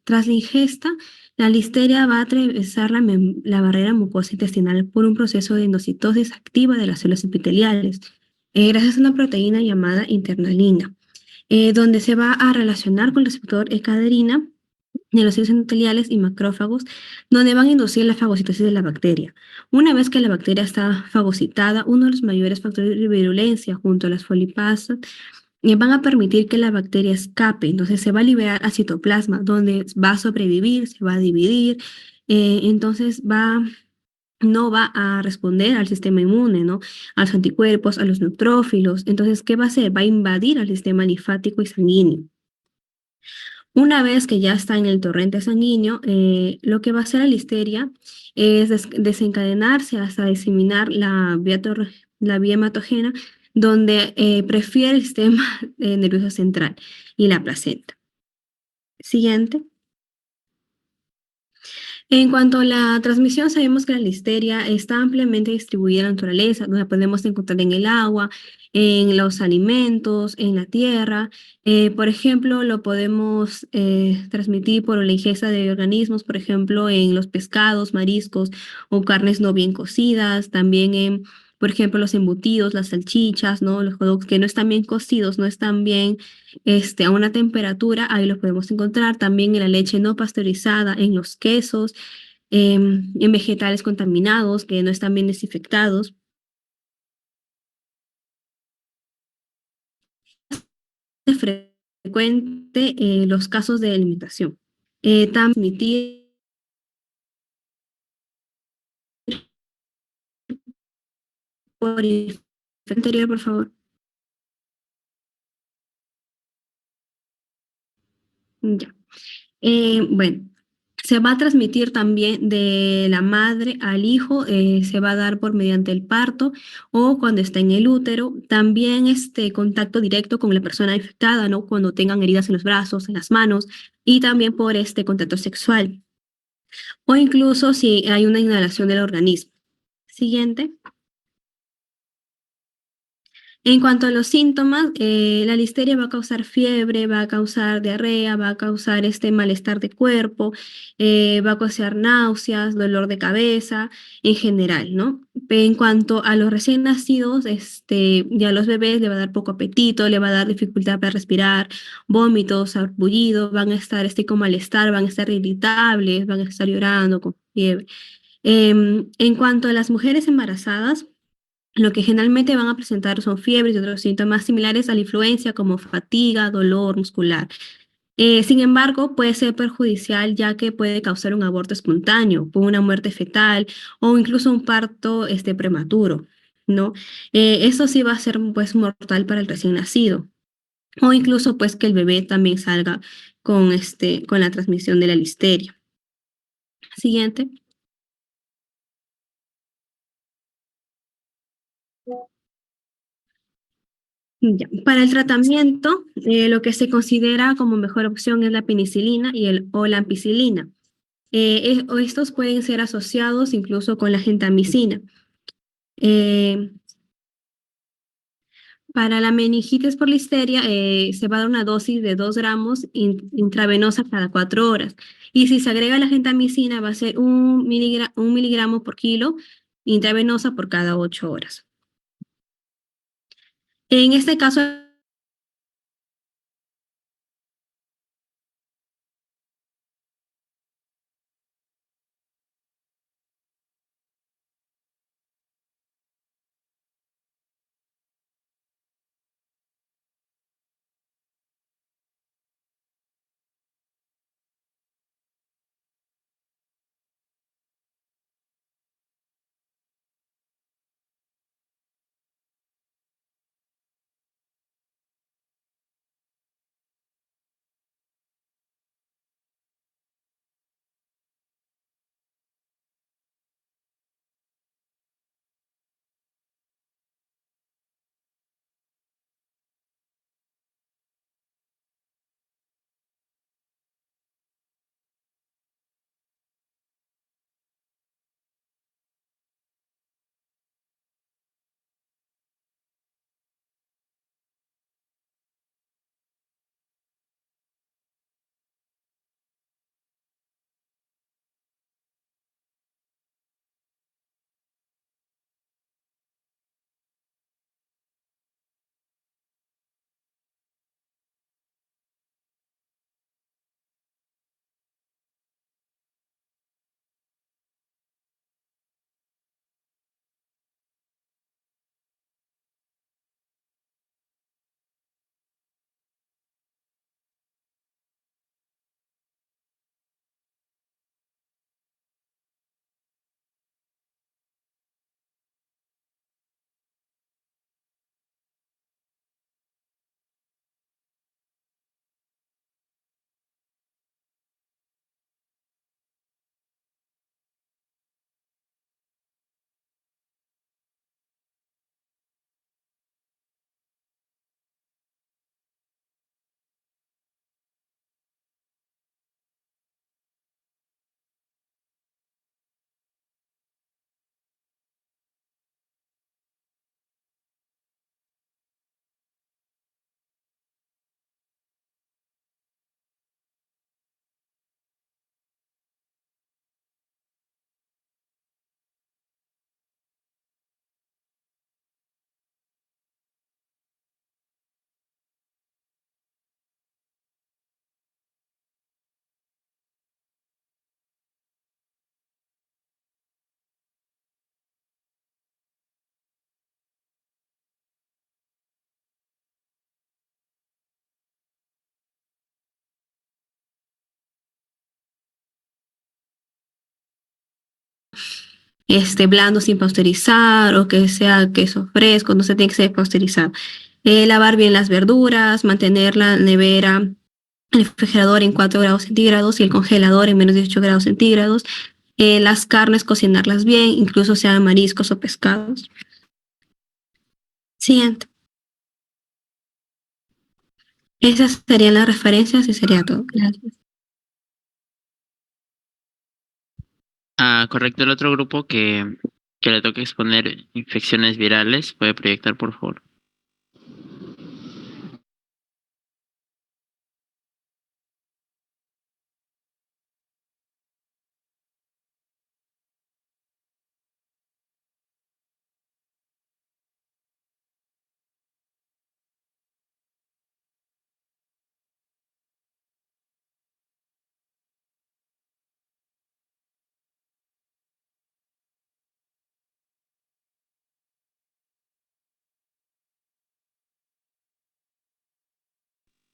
tras la ingesta, la listeria va a atravesar la barrera mucosa intestinal por un proceso de endocitosis activa de las células epiteliales, gracias a una proteína llamada internalina, donde se va a relacionar con el receptor E-caderina de los células endoteliales y macrófagos, donde van a inducir la fagocitosis de la bacteria. Una vez que la bacteria está fagocitada, uno de los mayores factores de virulencia junto a las folipasas van a permitir que la bacteria escape, entonces se va a liberar a citoplasma, donde va a sobrevivir, se va a dividir, entonces no va a responder al sistema inmune, ¿no? A los anticuerpos, a los neutrófilos. Entonces, ¿qué va a hacer? Va a invadir al sistema linfático y sanguíneo. Una vez que ya está en el torrente sanguíneo, lo que va a hacer la listeria es desencadenarse hasta diseminar la vía hematógena, donde prefiere el sistema nervioso central y la placenta. Siguiente. En cuanto a la transmisión, sabemos que la listeria está ampliamente distribuida en la naturaleza, donde podemos encontrar en el agua, en los alimentos, en la tierra. Por ejemplo, lo podemos transmitir por la ingesta de organismos, por ejemplo, en los pescados, mariscos o carnes no bien cocidas, también en, por ejemplo, los embutidos, las salchichas, ¿no? Los hot dogs que no están bien cocidos, no están bien a una temperatura, ahí los podemos encontrar. También en la leche no pasteurizada, en los quesos, en vegetales contaminados que no están bien desinfectados. Es frecuente los casos de alimentación. Transmitir por anterior, por favor. Ya. Bueno, se va a transmitir también de la madre al hijo, se va a dar por mediante el parto o cuando está en el útero. También este contacto directo con la persona infectada, ¿no? Cuando tengan heridas en los brazos, en las manos y también por este contacto sexual o incluso si hay una inhalación del organismo. Siguiente. En cuanto a los síntomas, la listeria va a causar fiebre, va a causar diarrea, va a causar este malestar de cuerpo, va a causar náuseas, dolor de cabeza, en general, ¿no? En cuanto a los recién nacidos, ya a los bebés le va a dar poco apetito, le va a dar dificultad para respirar, vómitos, sarpullido, van a estar con malestar, van a estar irritables, van a estar llorando con fiebre. En cuanto a las mujeres embarazadas, lo que generalmente van a presentar son fiebres y otros síntomas similares a la influencia como fatiga, dolor muscular. Sin embargo, puede ser perjudicial ya que puede causar un aborto espontáneo, una muerte fetal o incluso un parto prematuro, ¿no? Eso sí va a ser pues mortal para el recién nacido o incluso pues que el bebé también salga con la transmisión de la listeria. Siguiente. Ya. Para el tratamiento, lo que se considera como mejor opción es la penicilina o la ampicilina. O estos pueden ser asociados incluso con la gentamicina. Eh, para la meningitis por listeria, se va a dar una dosis de 2 gramos intravenosa cada 4 horas. Y si se agrega la gentamicina, va a ser un miligramo por kilo intravenosa por cada 8 horas. En este caso, blando sin pasteurizar o que sea queso fresco, no se tiene que ser pasteurizado. Lavar bien las verduras, mantener la nevera, el refrigerador en 4 grados centígrados y el congelador en menos de 8 grados centígrados. Las carnes, cocinarlas bien, incluso sean mariscos o pescados. Siguiente. Esas serían las referencias y sería todo. Gracias. Correcto, el otro grupo que le toca exponer infecciones virales, puede proyectar, por favor.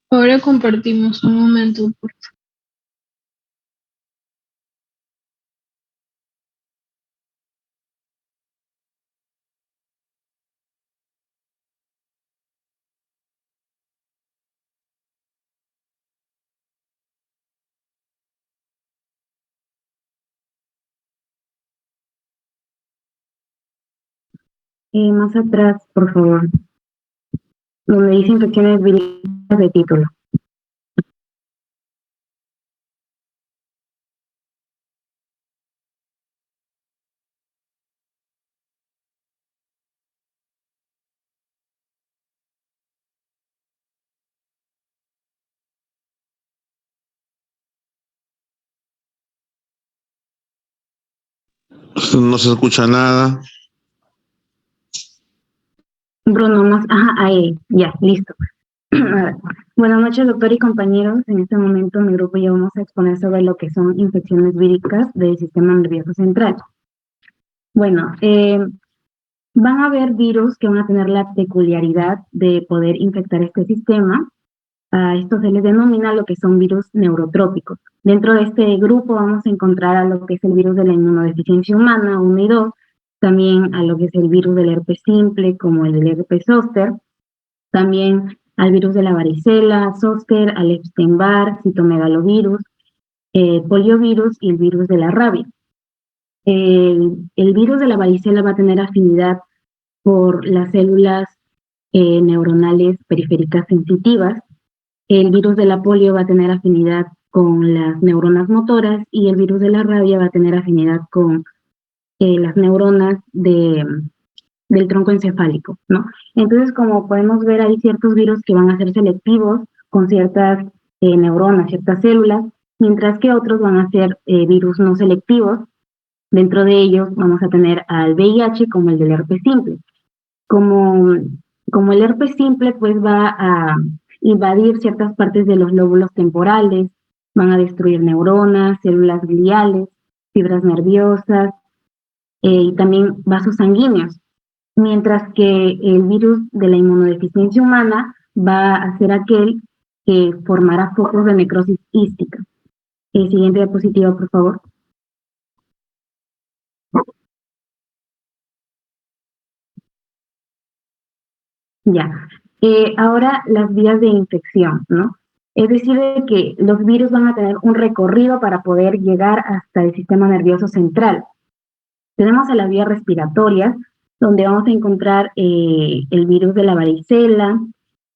Ahora compartimos un momento. Más atrás, por favor, donde dice infecciones víricas de título. No se escucha nada. Bruno, más, ahí, ya, listo. Buenas noches, doctor y compañeros. En este momento, mi grupo y yo vamos a exponer sobre lo que son infecciones víricas del sistema nervioso central. Bueno, van a haber virus que van a tener la peculiaridad de poder infectar este sistema. A esto se les denomina lo que son virus neurotrópicos. Dentro de este grupo vamos a encontrar a lo que es el virus de la inmunodeficiencia humana 1 y 2, también a lo que es el virus del herpes simple, como el del herpes zóster, también al virus de la varicela, zóster, al Epstein-Barr, citomegalovirus, poliovirus y el virus de la rabia. El virus de la varicela va a tener afinidad por las células neuronales periféricas sensitivas. El virus de la polio va a tener afinidad con las neuronas motoras y el virus de la rabia va a tener afinidad con las neuronas del tronco encefálico, ¿no? Entonces, como podemos ver, hay ciertos virus que van a ser selectivos con ciertas neuronas, ciertas células, mientras que otros van a ser virus no selectivos. Dentro de ellos vamos a tener al VIH como el del herpes simple. Como el herpes simple, pues va a invadir ciertas partes de los lóbulos temporales, van a destruir neuronas, células gliales, fibras nerviosas y también vasos sanguíneos. Mientras que el virus de la inmunodeficiencia humana va a ser aquel que formará focos de necrosis hística. Siguiente diapositiva, por favor. Ya. Ahora las vías de infección, ¿no? Es decir, de que los virus van a tener un recorrido para poder llegar hasta el sistema nervioso central. Tenemos a las vías respiratorias, donde vamos a encontrar el virus de la varicela,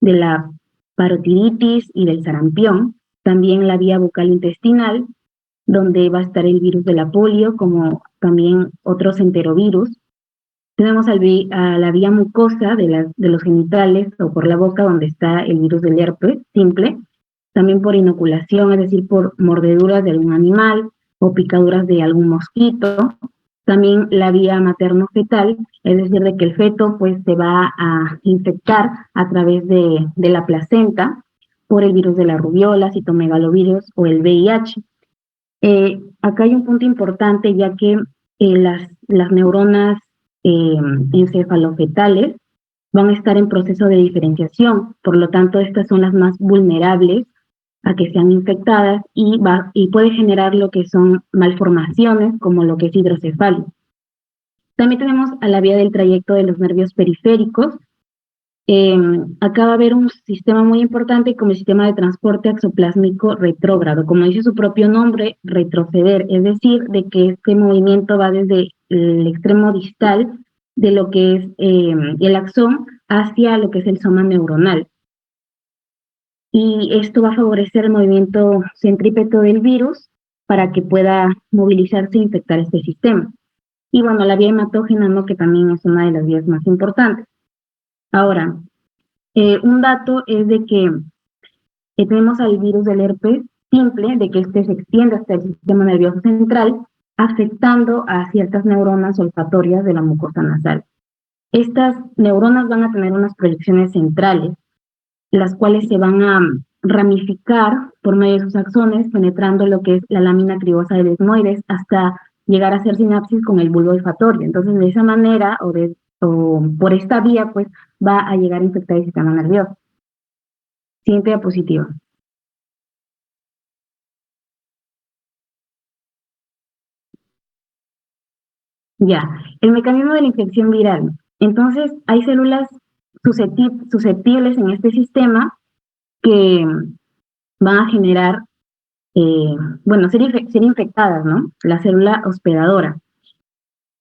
de la parotiditis y del sarampión. También la vía bucal intestinal, donde va a estar el virus de la polio, como también otros enterovirus. Tenemos a la vía mucosa de los genitales o por la boca, donde está el virus del herpes simple. También por inoculación, es decir, por mordeduras de algún animal o picaduras de algún mosquito. También la vía materno-fetal, es decir, de que el feto pues se va a infectar a través de la placenta por el virus de la rubiola, citomegalovirus o el VIH. Acá hay un punto importante, ya que las neuronas encefalofetales van a estar en proceso de diferenciación, por lo tanto estas son las más vulnerables a que sean infectadas y puede generar lo que son malformaciones como lo que es hidrocefalia. También tenemos a la vía del trayecto de los nervios periféricos. Acá va a haber un sistema muy importante como el sistema de transporte axoplásmico retrógrado, como dice su propio nombre, retroceder, es decir, de que este movimiento va desde el extremo distal de lo que es el axón hacia lo que es el soma neuronal. Y esto va a favorecer el movimiento centrípeto del virus para que pueda movilizarse e infectar este sistema. Y bueno, la vía hematógena, ¿no?, que también es una de las vías más importantes. Ahora, un dato es de que tenemos al virus del herpes simple, de que este se extiende hasta el sistema nervioso central, afectando a ciertas neuronas olfatorias de la mucosa nasal. Estas neuronas van a tener unas proyecciones centrales, las cuales se van a ramificar por medio de sus axones, penetrando lo que es la lámina cribosa del etmoides hasta llegar a hacer sinapsis con el bulbo olfatorio. Entonces, de esa manera, o por esta vía, pues, va a llegar a infectar el sistema nervioso. Siguiente diapositiva. Ya, el mecanismo de la infección viral. Entonces, hay células susceptibles en este sistema que van a generar, ser infectadas, ¿no? La célula hospedadora.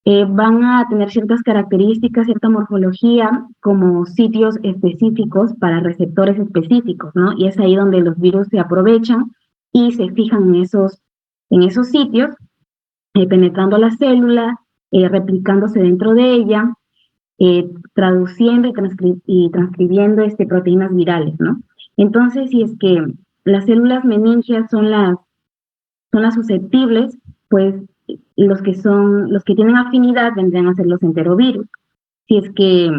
Van a tener ciertas características, cierta morfología, como sitios específicos para receptores específicos, ¿no? Y es ahí donde los virus se aprovechan y se fijan en esos sitios, penetrando la célula, replicándose dentro de ella, traduciendo y transcribiendo proteínas virales, ¿no? Entonces, si es que las células meningias son las susceptibles, pues los que tienen afinidad vendrían a ser los enterovirus. Si es que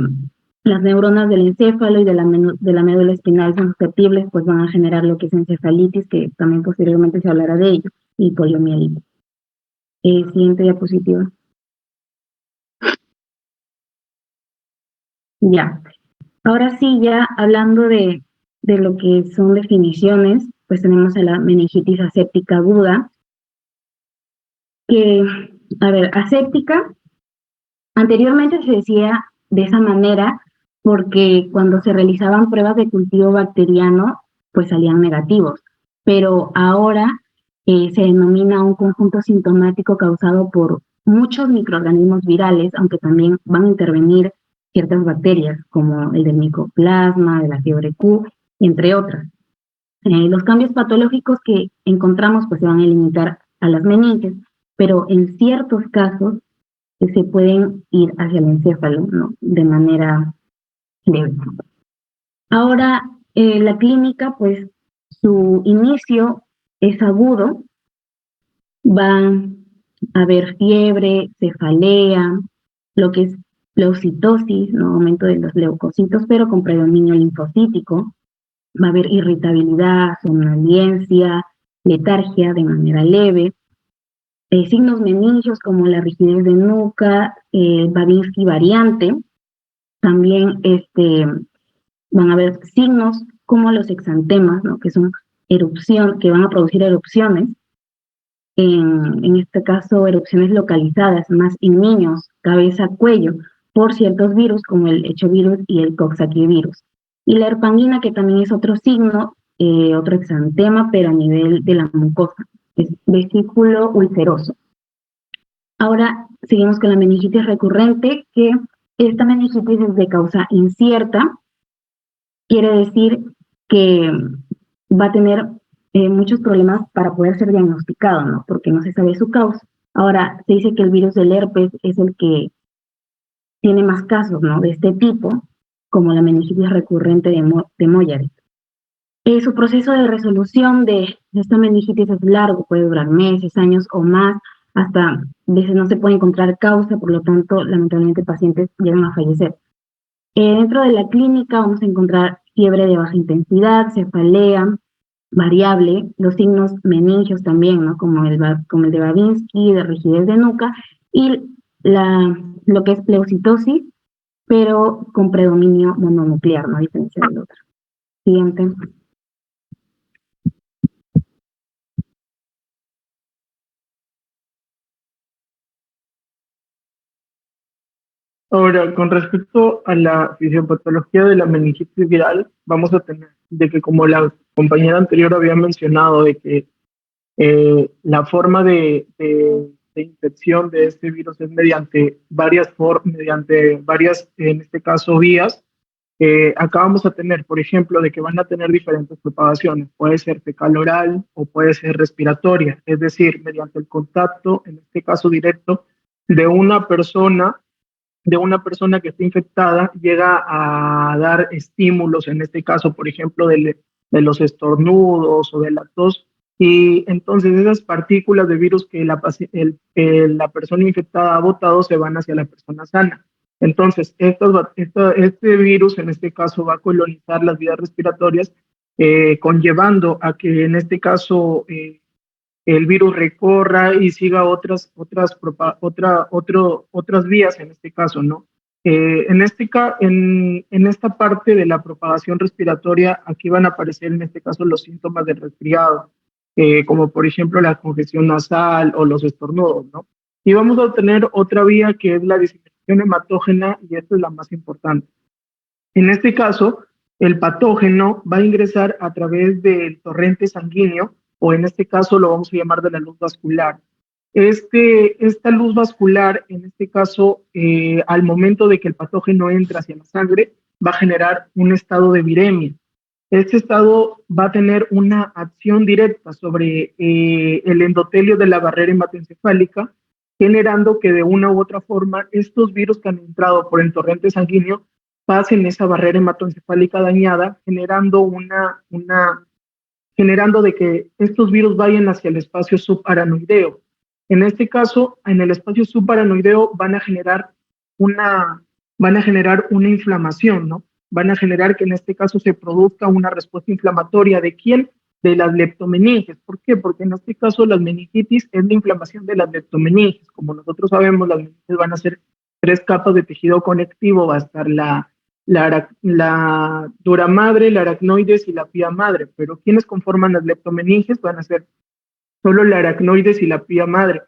las neuronas del encéfalo y de la médula espinal son susceptibles, pues van a generar lo que es encefalitis, que también posteriormente se hablará de ello, y poliomielitis. Siguiente diapositiva. Ya. Ahora sí, ya hablando de lo que son definiciones, pues tenemos a la meningitis aséptica aguda, que, a ver, aséptica, anteriormente se decía de esa manera porque cuando se realizaban pruebas de cultivo bacteriano, pues salían negativos, pero ahora se denomina un conjunto sintomático causado por muchos microorganismos virales, aunque también van a intervenir ciertas bacterias, como el del micoplasma, de la fiebre Q, entre otras. Los cambios patológicos que encontramos pues se van a limitar a las meninges, pero en ciertos casos se pueden ir hacia el encéfalo, ¿no?, de manera leve. Ahora, la clínica, pues su inicio es agudo, va a haber fiebre, cefalea, lo que es leucitosis, ¿no?, aumento de los leucocitos, pero con predominio linfocítico. Va a haber irritabilidad, somnolencia, letargia de manera leve, signos meningios como la rigidez de nuca, Babinski variante. También van a haber signos como los exantemas, ¿no?, que son que van a producir erupciones. En este caso, erupciones localizadas, más en niños, cabeza, cuello, por ciertos virus como el hechovirus y el coxsackievirus. Y la herpangina, que también es otro signo, otro exantema, pero a nivel de la mucosa, es vesículo ulceroso. Ahora seguimos con la meningitis recurrente, que esta meningitis es de causa incierta, quiere decir que va a tener muchos problemas para poder ser diagnosticado, ¿no?, porque no se sabe su causa. Ahora, se dice que el virus del herpes es el que tiene más casos, ¿no?, de este tipo, como la meningitis recurrente de Moyaret. Su proceso de resolución de esta meningitis es largo, puede durar meses, años o más, hasta a veces no se puede encontrar causa, por lo tanto, lamentablemente pacientes llegan a fallecer. Dentro de la clínica vamos a encontrar fiebre de baja intensidad, cefalea variable, los signos meningios también, ¿no?, como el de Babinski, de rigidez de nuca, y lo que es pleurocitosis, pero con predominio mononuclear, ¿no?, a diferencia del otro. Siguiente. Ahora, con respecto a la fisiopatología de la meningitis viral, vamos a tener de que, como la compañera anterior había mencionado, de que la forma de infección de este virus es mediante varias, en este caso, vías. Acá vamos a tener, por ejemplo, de que van a tener diferentes propagaciones. Puede ser fecal oral o puede ser respiratoria, es decir, mediante el contacto, en este caso directo, de una persona que esté infectada, llega a dar estímulos, en este caso, por ejemplo, de los estornudos o de la tos, y entonces esas partículas de virus que la persona infectada ha botado se van hacia la persona sana. Entonces, este virus, en este caso, va a colonizar las vías respiratorias, conllevando a que, en este caso, el virus recorra y siga otras vías, en este caso, ¿no? En esta parte de la propagación respiratoria, aquí van a aparecer, en este caso, los síntomas del resfriado, como por ejemplo la congestión nasal o los estornudos, ¿no? Y vamos a tener otra vía que es la diseminación hematógena, y esta es la más importante. En este caso, el patógeno va a ingresar a través del torrente sanguíneo, o en este caso lo vamos a llamar de la luz vascular. Esta luz vascular, en este caso, al momento de que el patógeno entra hacia la sangre, va a generar un estado de viremia. Este estado va a tener una acción directa sobre el endotelio de la barrera hematoencefálica, generando que de una u otra forma estos virus que han entrado por el torrente sanguíneo pasen esa barrera hematoencefálica dañada, generando de que estos virus vayan hacia el espacio subaranoideo. En este caso, en el espacio subaranoideo van a generar una inflamación, ¿no? Van a generar que en este caso se produzca una respuesta inflamatoria. ¿De quién? De las leptomeninges. ¿Por qué? Porque en este caso las meningitis es la inflamación de las leptomeninges. Como nosotros sabemos, las meninges van a ser 3 capas de tejido conectivo. Va a estar la dura madre, la aracnoides y la pía madre. Pero ¿quiénes conforman las leptomeninges? Van a ser solo la aracnoides y la pía madre.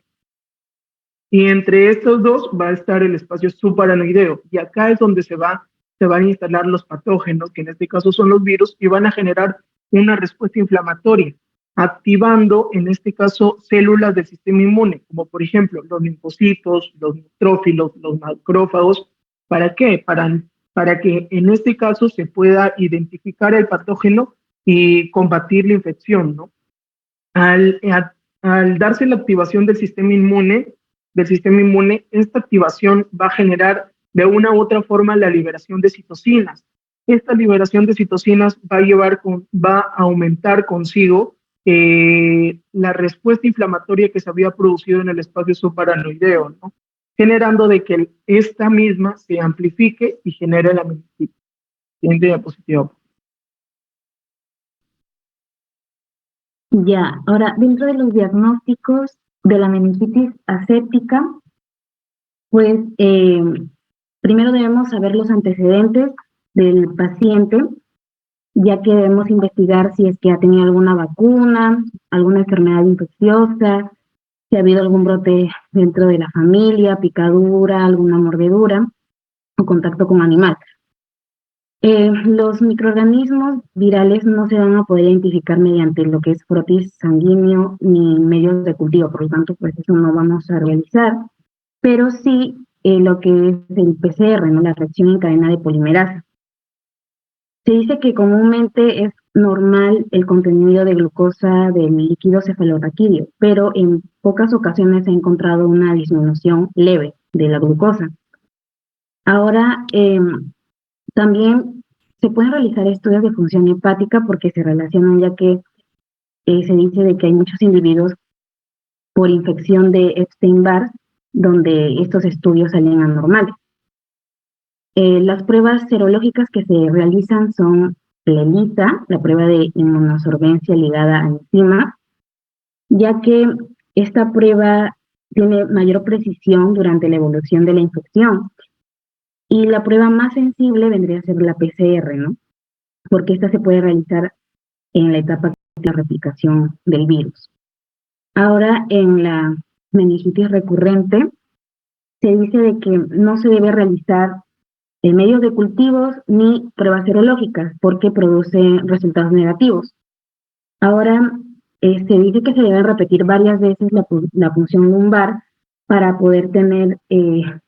Y entre estos dos va a estar el espacio subaranoideo. Y acá es donde se van a instalar los patógenos, que en este caso son los virus, y van a generar una respuesta inflamatoria, activando en este caso células del sistema inmune, como por ejemplo los linfocitos, los neutrófilos, los macrófagos. ¿Para qué? Para que en este caso se pueda identificar el patógeno y combatir la infección, ¿no? Al darse la activación del sistema inmune, esta activación va a generar de una u otra forma la liberación de citocinas. Esta liberación de citocinas va a aumentar consigo la respuesta inflamatoria que se había producido en el espacio subaranoideo, ¿no? Generando de que esta misma se amplifique y genere la meningitis. Siguiente diapositiva. Ya, ahora, dentro de los diagnósticos de la meningitis aséptica, pues primero debemos saber los antecedentes del paciente, ya que debemos investigar si es que ha tenido alguna vacuna, alguna enfermedad infecciosa, si ha habido algún brote dentro de la familia, picadura, alguna mordedura o contacto con animal. Los microorganismos virales no se van a poder identificar mediante lo que es frotis sanguíneo ni medios de cultivo, por lo tanto, pues eso no vamos a realizar, pero sí lo que es el PCR, ¿no? La reacción en cadena de polimerasa. Se dice que comúnmente es normal el contenido de glucosa del líquido cefalorraquídeo, pero en pocas ocasiones se ha encontrado una disminución leve de la glucosa. Ahora, también se pueden realizar estudios de función hepática porque se relacionan, ya que se dice de que hay muchos individuos por infección de Epstein-Barr donde estos estudios salen anormales. Las pruebas serológicas que se realizan son la ELISA, la prueba de inmunosorbencia ligada a enzimas, ya que esta prueba tiene mayor precisión durante la evolución de la infección. Y la prueba más sensible vendría a ser la PCR, ¿no? Porque esta se puede realizar en la etapa de la replicación del virus. Ahora, en la meningitis recurrente, se dice de que no se debe realizar en medios de cultivos ni pruebas serológicas porque producen resultados negativos. Ahora, se dice que se debe repetir varias veces la punción lumbar para poder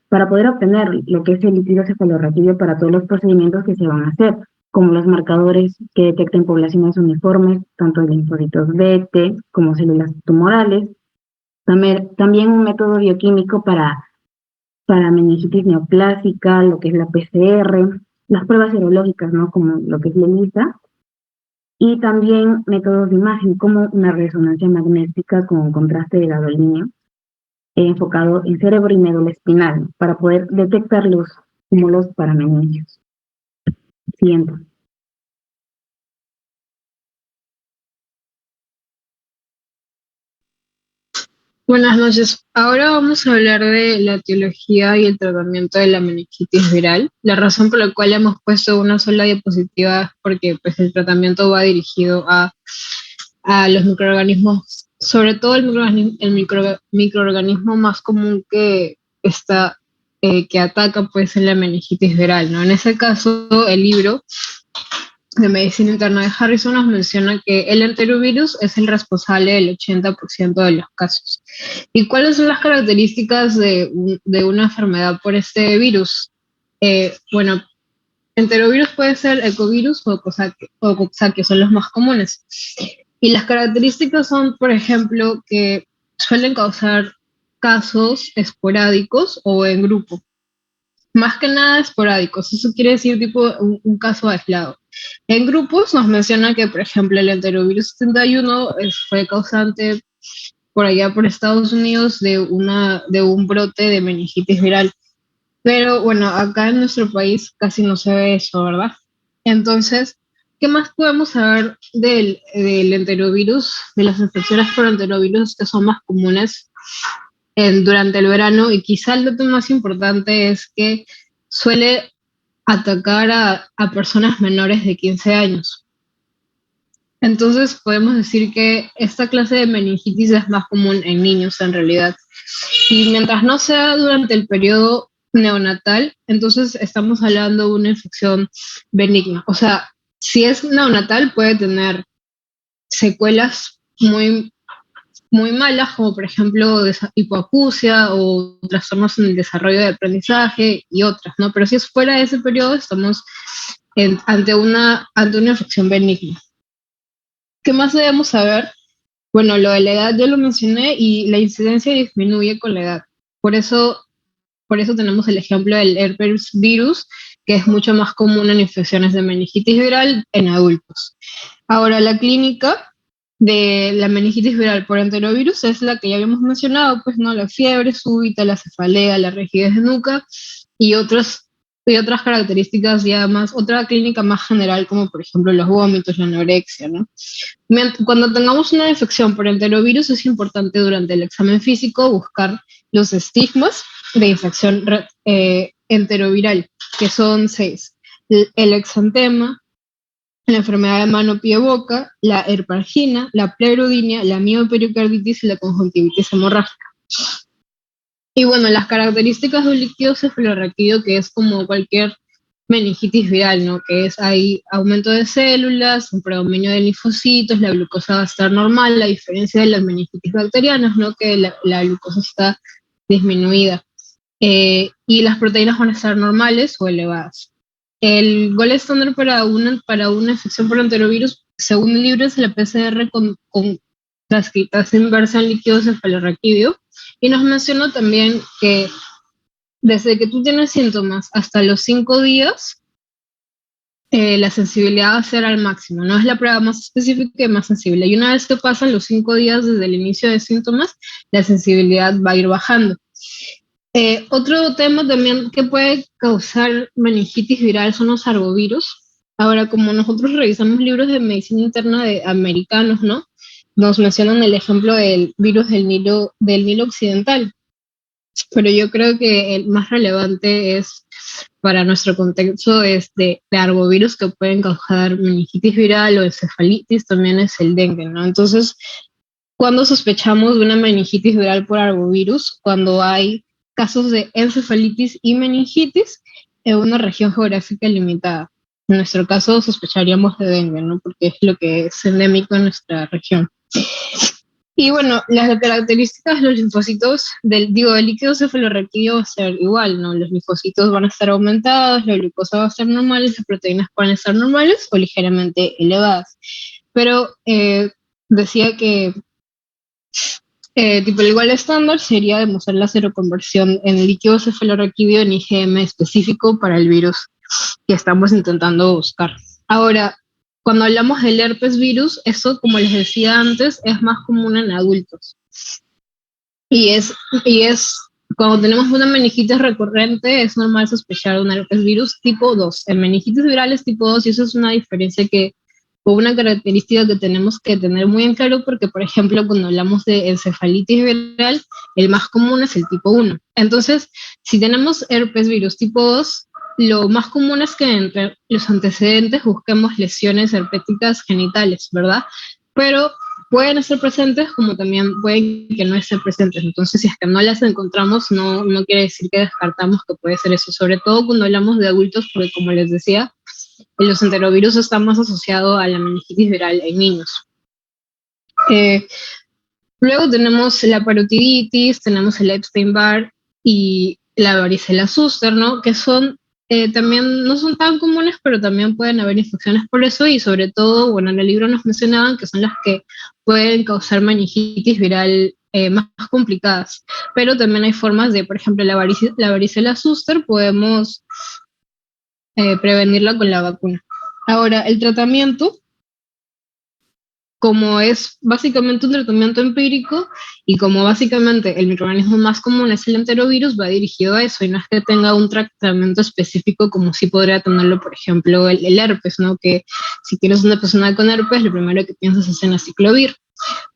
para poder obtener lo que es el líquido cefalorraquídeo para todos los procedimientos que se van a hacer, como los marcadores que detecten poblaciones uniformes, tanto de linfocitos B, T, como células tumorales. También un método bioquímico para meningitis neoplásica, lo que es la PCR, las pruebas serológicas, ¿no? Como lo que es la ELISA, y también métodos de imagen, como una resonancia magnética con contraste de gadolinio, enfocado en cerebro y médula espinal, ¿no? Para poder detectar los cúmulos parameningios. Siguiente. Buenas noches. Ahora vamos a hablar de la etiología y el tratamiento de la meningitis viral. La razón por la cual hemos puesto una sola diapositiva es porque pues, el tratamiento va dirigido a los microorganismos, sobre todo el microorganismo más común que que ataca pues en la meningitis viral, ¿no? En ese caso, el libro de Medicina Interna de Harrison nos menciona que el enterovirus es el responsable del 80% de los casos. ¿Y cuáles son las características de una enfermedad por este virus? Bueno, enterovirus puede ser ecovirus o coxsackie, son los más comunes. Y las características son, por ejemplo, que suelen causar casos esporádicos o en grupo. Más que nada esporádicos, eso quiere decir tipo un caso aislado. En grupos nos menciona que, por ejemplo, el enterovirus 71 fue causante por allá por Estados Unidos de un brote de meningitis viral. Pero bueno, acá en nuestro país casi no se ve eso, ¿verdad? Entonces, ¿qué más podemos saber del enterovirus, de las infecciones por enterovirus que son más comunes durante el verano? Y quizá el dato más importante es que suele atacar a personas menores de 15 años. Entonces podemos decir que esta clase de meningitis es más común en niños en realidad. Y mientras no sea durante el periodo neonatal, entonces estamos hablando de una infección benigna. O sea, si es neonatal puede tener secuelas muy, muy malas, como por ejemplo hipoacusia o trastornos en el desarrollo de aprendizaje y otras, ¿no? Pero si es fuera de ese periodo, estamos ante una infección benigna. ¿Qué más debemos saber? Bueno, lo de la edad ya lo mencioné y la incidencia disminuye con la edad. Por eso tenemos el ejemplo del herpes virus, que es mucho más común en infecciones de meningitis viral en adultos. Ahora, la clínica de la meningitis viral por enterovirus es la que ya habíamos mencionado, pues no, la fiebre súbita, la cefalea, la rigidez de nuca y otras características ya más, otra clínica más general como por ejemplo los vómitos, la anorexia, ¿no? Cuando tengamos una infección por enterovirus es importante durante el examen físico buscar los estigmas de infección enteroviral, que son 6. El exantema, la enfermedad de mano, pie, boca, la herpargina, la pleurudinia, la miopericarditis y la conjuntivitis hemorrágica. Y bueno, las características de un líquido cefalorraquídeo, que es como cualquier meningitis viral, ¿no? Que hay aumento de células, un predominio de linfocitos, la glucosa va a estar normal, a diferencia de las meningitis bacterianas, ¿no? Que la glucosa está disminuida. Y las proteínas van a estar normales o elevadas. El gold estándar para una infección por enterovirus, según el libro, es la PCR con transcriptasa inversa en líquido cefalorraquídeo. Y nos mencionó también que desde que tú tienes síntomas hasta los 5 días, la sensibilidad va a ser al máximo, no es la prueba más específica y más sensible. Y una vez que pasan los 5 días desde el inicio de síntomas, la sensibilidad va a ir bajando. Otro tema también que puede causar meningitis viral son los arbovirus. Ahora, como nosotros revisamos libros de medicina interna de americanos, ¿no? Nos mencionan el ejemplo del virus del Nilo occidental. Pero yo creo que el más relevante es, para nuestro contexto, es de arbovirus que pueden causar meningitis viral o encefalitis, también es el dengue, ¿no? Entonces, ¿cuándo sospechamos de una meningitis viral por arbovirus? Cuando hay casos de encefalitis y meningitis en una región geográfica limitada. En nuestro caso sospecharíamos de dengue, ¿no? Porque es lo que es endémico en nuestra región. Y bueno, las características de los linfocitos del líquido cefalorraquídeo va a ser igual, ¿no? Los linfocitos van a estar aumentados, la glucosa va a estar normal, las proteínas pueden estar normales o ligeramente elevadas. Pero decía que tipo el igual estándar sería demostrar la seroconversión en el líquido cefalorraquídeo en IgM específico para el virus que estamos intentando buscar. Ahora, cuando hablamos del herpes virus, eso, como les decía antes, es más común en adultos. Y es cuando tenemos una meningitis recurrente, es normal sospechar un herpes virus tipo 2. El meningitis viral es tipo 2 y eso es una diferencia o una característica que tenemos que tener muy en claro porque, por ejemplo, cuando hablamos de encefalitis viral, el más común es el tipo 1. Entonces, si tenemos herpes virus tipo 2, lo más común es que entre los antecedentes busquemos lesiones herpéticas genitales, ¿verdad? Pero pueden estar presentes como también pueden que no estén presentes. Entonces, si es que no las encontramos, no quiere decir que descartamos que puede ser eso. Sobre todo cuando hablamos de adultos, porque como les decía, los enterovirus están más asociados a la meningitis viral en niños. Luego tenemos la parotiditis, tenemos el Epstein-Barr y la varicela zoster, ¿no? Que son también no son tan comunes, pero también pueden haber infecciones por eso y sobre todo, bueno, en el libro nos mencionaban que son las que pueden causar meningitis viral más complicadas. Pero también hay formas de, por ejemplo, la varicela zoster podemos prevenirla con la vacuna. Ahora, el tratamiento, como es básicamente un tratamiento empírico y como básicamente el microorganismo más común es el enterovirus, va dirigido a eso y no es que tenga un tratamiento específico como sí podría tenerlo, por ejemplo, el herpes, ¿no? Que si tienes una persona con herpes, lo primero que piensas es en aciclovir.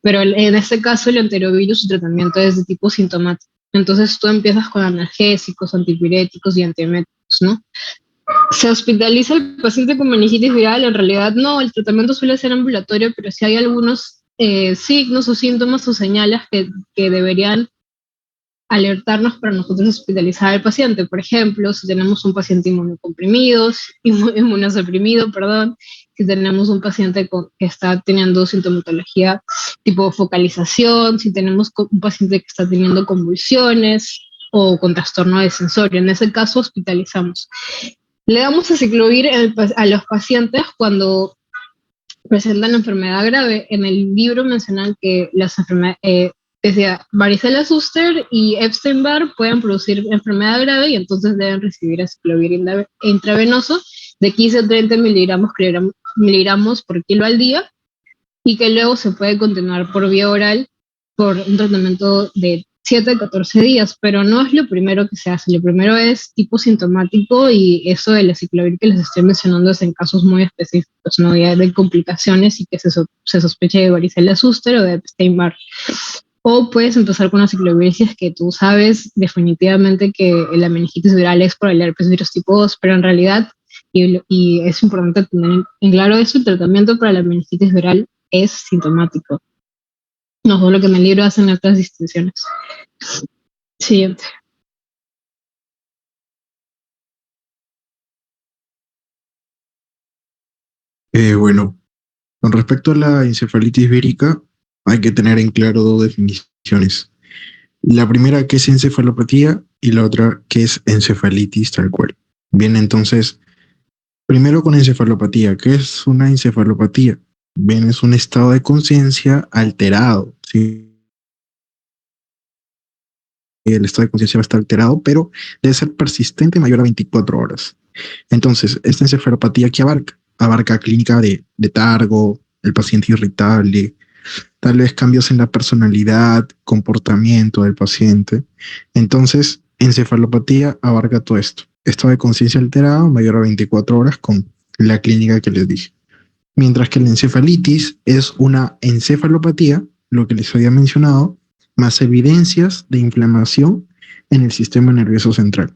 Pero en este caso, el enterovirus, su tratamiento es de tipo sintomático. Entonces tú empiezas con analgésicos, antipiréticos y antieméticos, ¿no? ¿Se hospitaliza el paciente con meningitis viral? En realidad no, el tratamiento suele ser ambulatorio, pero sí hay algunos signos o síntomas o señales que deberían alertarnos para nosotros hospitalizar al paciente. Por ejemplo, si tenemos un paciente inmunosuprimido, perdón, si tenemos un paciente que está teniendo sintomatología tipo focalización, si tenemos un paciente que está teniendo convulsiones o con trastorno de sensorio, en ese caso hospitalizamos. Le damos aciclovir a los pacientes cuando presentan enfermedad grave. En el libro mencionan que las enfermedades, decía, varicela zoster y Epstein-Barr pueden producir enfermedad grave y entonces deben recibir aciclovir intravenoso de 15 a 30 miligramos por kilo al día y que luego se puede continuar por vía oral por un tratamiento de 7 a 14 días, pero no es lo primero que se hace. Lo primero es tipo sintomático y eso del aciclovir que les estoy mencionando es en casos muy específicos, ¿no? Ya de complicaciones y que se sospeche de varicela zoster o de Epstein-Barr. O puedes empezar con aciclovir si es que tú sabes definitivamente que la meningitis viral es por el herpes virus tipo 2, pero en realidad, y es importante tener en claro eso, el tratamiento para la meningitis viral es sintomático. No solo que en el libro hacen otras distinciones. Siguiente. Bueno, con respecto a la encefalitis vírica, hay que tener en claro dos definiciones. La primera, que es encefalopatía, y la otra, que es encefalitis tal cual. Bien, entonces, primero con encefalopatía. ¿Qué es una encefalopatía? Bien, es un estado de conciencia alterado, ¿sí? El estado de conciencia va a estar alterado, pero debe ser persistente mayor a 24 horas. Entonces, esta encefalopatía que abarca clínica de letargo, el paciente irritable, tal vez cambios en la personalidad, comportamiento del paciente. Entonces, encefalopatía abarca todo esto. Estado de conciencia alterado mayor a 24 horas con la clínica que les dije. Mientras que la encefalitis es una encefalopatía, lo que les había mencionado, más evidencias de inflamación en el sistema nervioso central.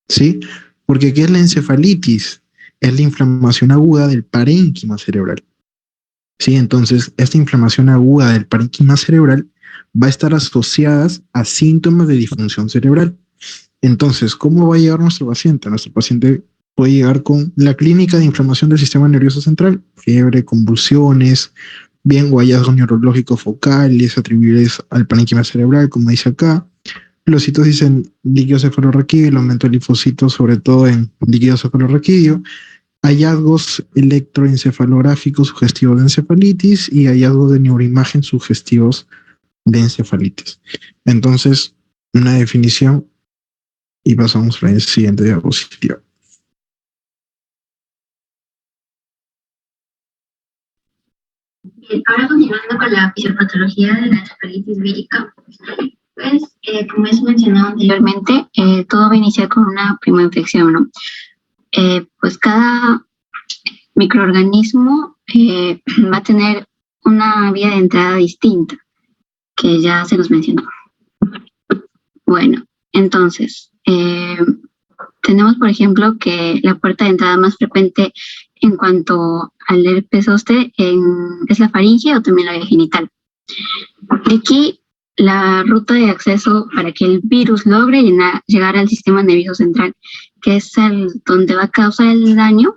¿Sí? Porque ¿qué es la encefalitis? Es la inflamación aguda del parénquima cerebral. ¿Sí? Entonces, esta inflamación aguda del parénquima cerebral va a estar asociada a síntomas de disfunción cerebral. Entonces, ¿cómo va a llegar nuestro paciente? Nuestro paciente puede llegar con la clínica de inflamación del sistema nervioso central, fiebre, convulsiones, bien, o hallazgos neurológicos focales atribuibles al parénquima cerebral, como dice acá, leucitosis en líquido cefalorraquídeo, el aumento de linfocitos, sobre todo en líquido cefalorraquídeo, hallazgos electroencefalográficos sugestivos de encefalitis y hallazgos de neuroimagen sugestivos de encefalitis. Entonces, una definición y pasamos a la siguiente diapositiva. Bien, ahora continuando con la fisiopatología de la encefalitis vírica, pues como es mencionado anteriormente, todo va a iniciar con una infección, ¿no? Pues cada microorganismo va a tener una vía de entrada distinta, que ya se nos mencionó. Bueno, entonces, tenemos, por ejemplo, que la puerta de entrada más frecuente en cuanto al herpes zóster es la faringe o también la vía genital. Aquí, la ruta de acceso para que el virus logre llegar al sistema nervioso central, que es donde va a causar el daño,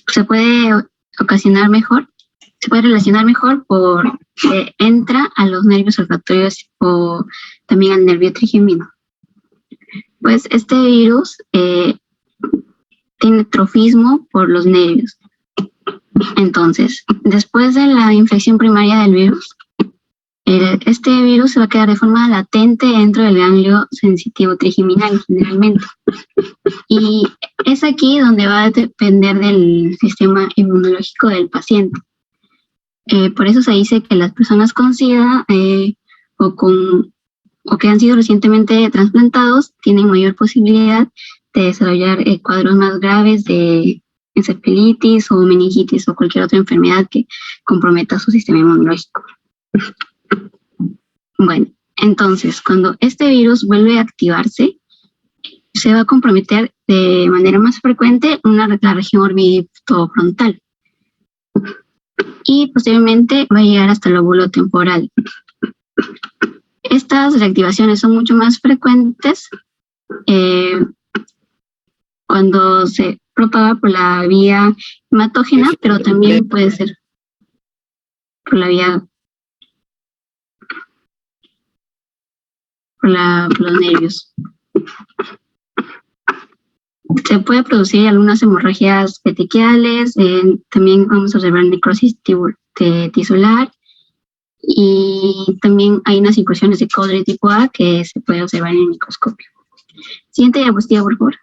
se puede relacionar mejor porque entra a los nervios olfatorios o también al nervio trigemino. Pues este virus tiene trofismo por los nervios. Entonces, después de la infección primaria del virus, este virus se va a quedar de forma latente dentro del ganglio sensitivo trigeminal generalmente. Y es aquí donde va a depender del sistema inmunológico del paciente. Por eso se dice que las personas con SIDA o que han sido recientemente trasplantados tienen mayor posibilidad de desarrollar cuadros más graves de encefalitis o meningitis o cualquier otra enfermedad que comprometa su sistema inmunológico. Bueno, entonces, cuando este virus vuelve a activarse, se va a comprometer de manera más frecuente la región orbitofrontal y posteriormente va a llegar hasta el lóbulo temporal. Estas reactivaciones son mucho más frecuentes cuando se propaga por la vía hematógena, pero también puede ser por la vía por los nervios. Se puede producir algunas hemorragias petequiales, también vamos a observar necrosis tisular y también hay unas incursiones de Codre tipo A que se puede observar en el microscopio. Siguiente diapositiva, por favor.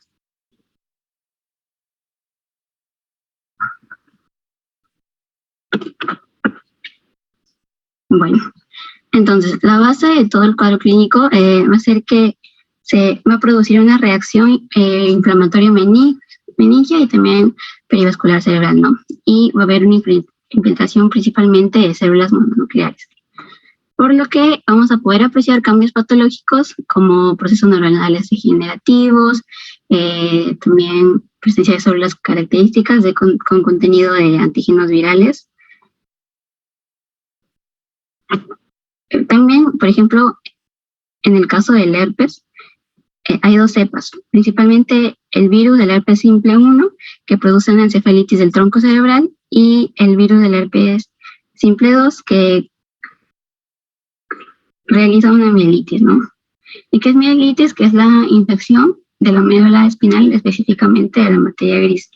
Bueno, entonces la base de todo el cuadro clínico va a ser que se va a producir una reacción inflamatoria meningia y también perivascular cerebral, ¿no? Y va a haber una infiltración principalmente de células mononucleares. Por lo que vamos a poder apreciar cambios patológicos como procesos neuronales degenerativos, también presencia de células características con contenido de antígenos virales. También, por ejemplo, en el caso del herpes, hay dos cepas, principalmente el virus del herpes simple 1, que produce una encefalitis del tronco cerebral, y el virus del herpes simple 2, que realiza una mielitis, ¿no? ¿Y qué es mielitis? Que es la infección de la médula espinal, específicamente de la materia gris.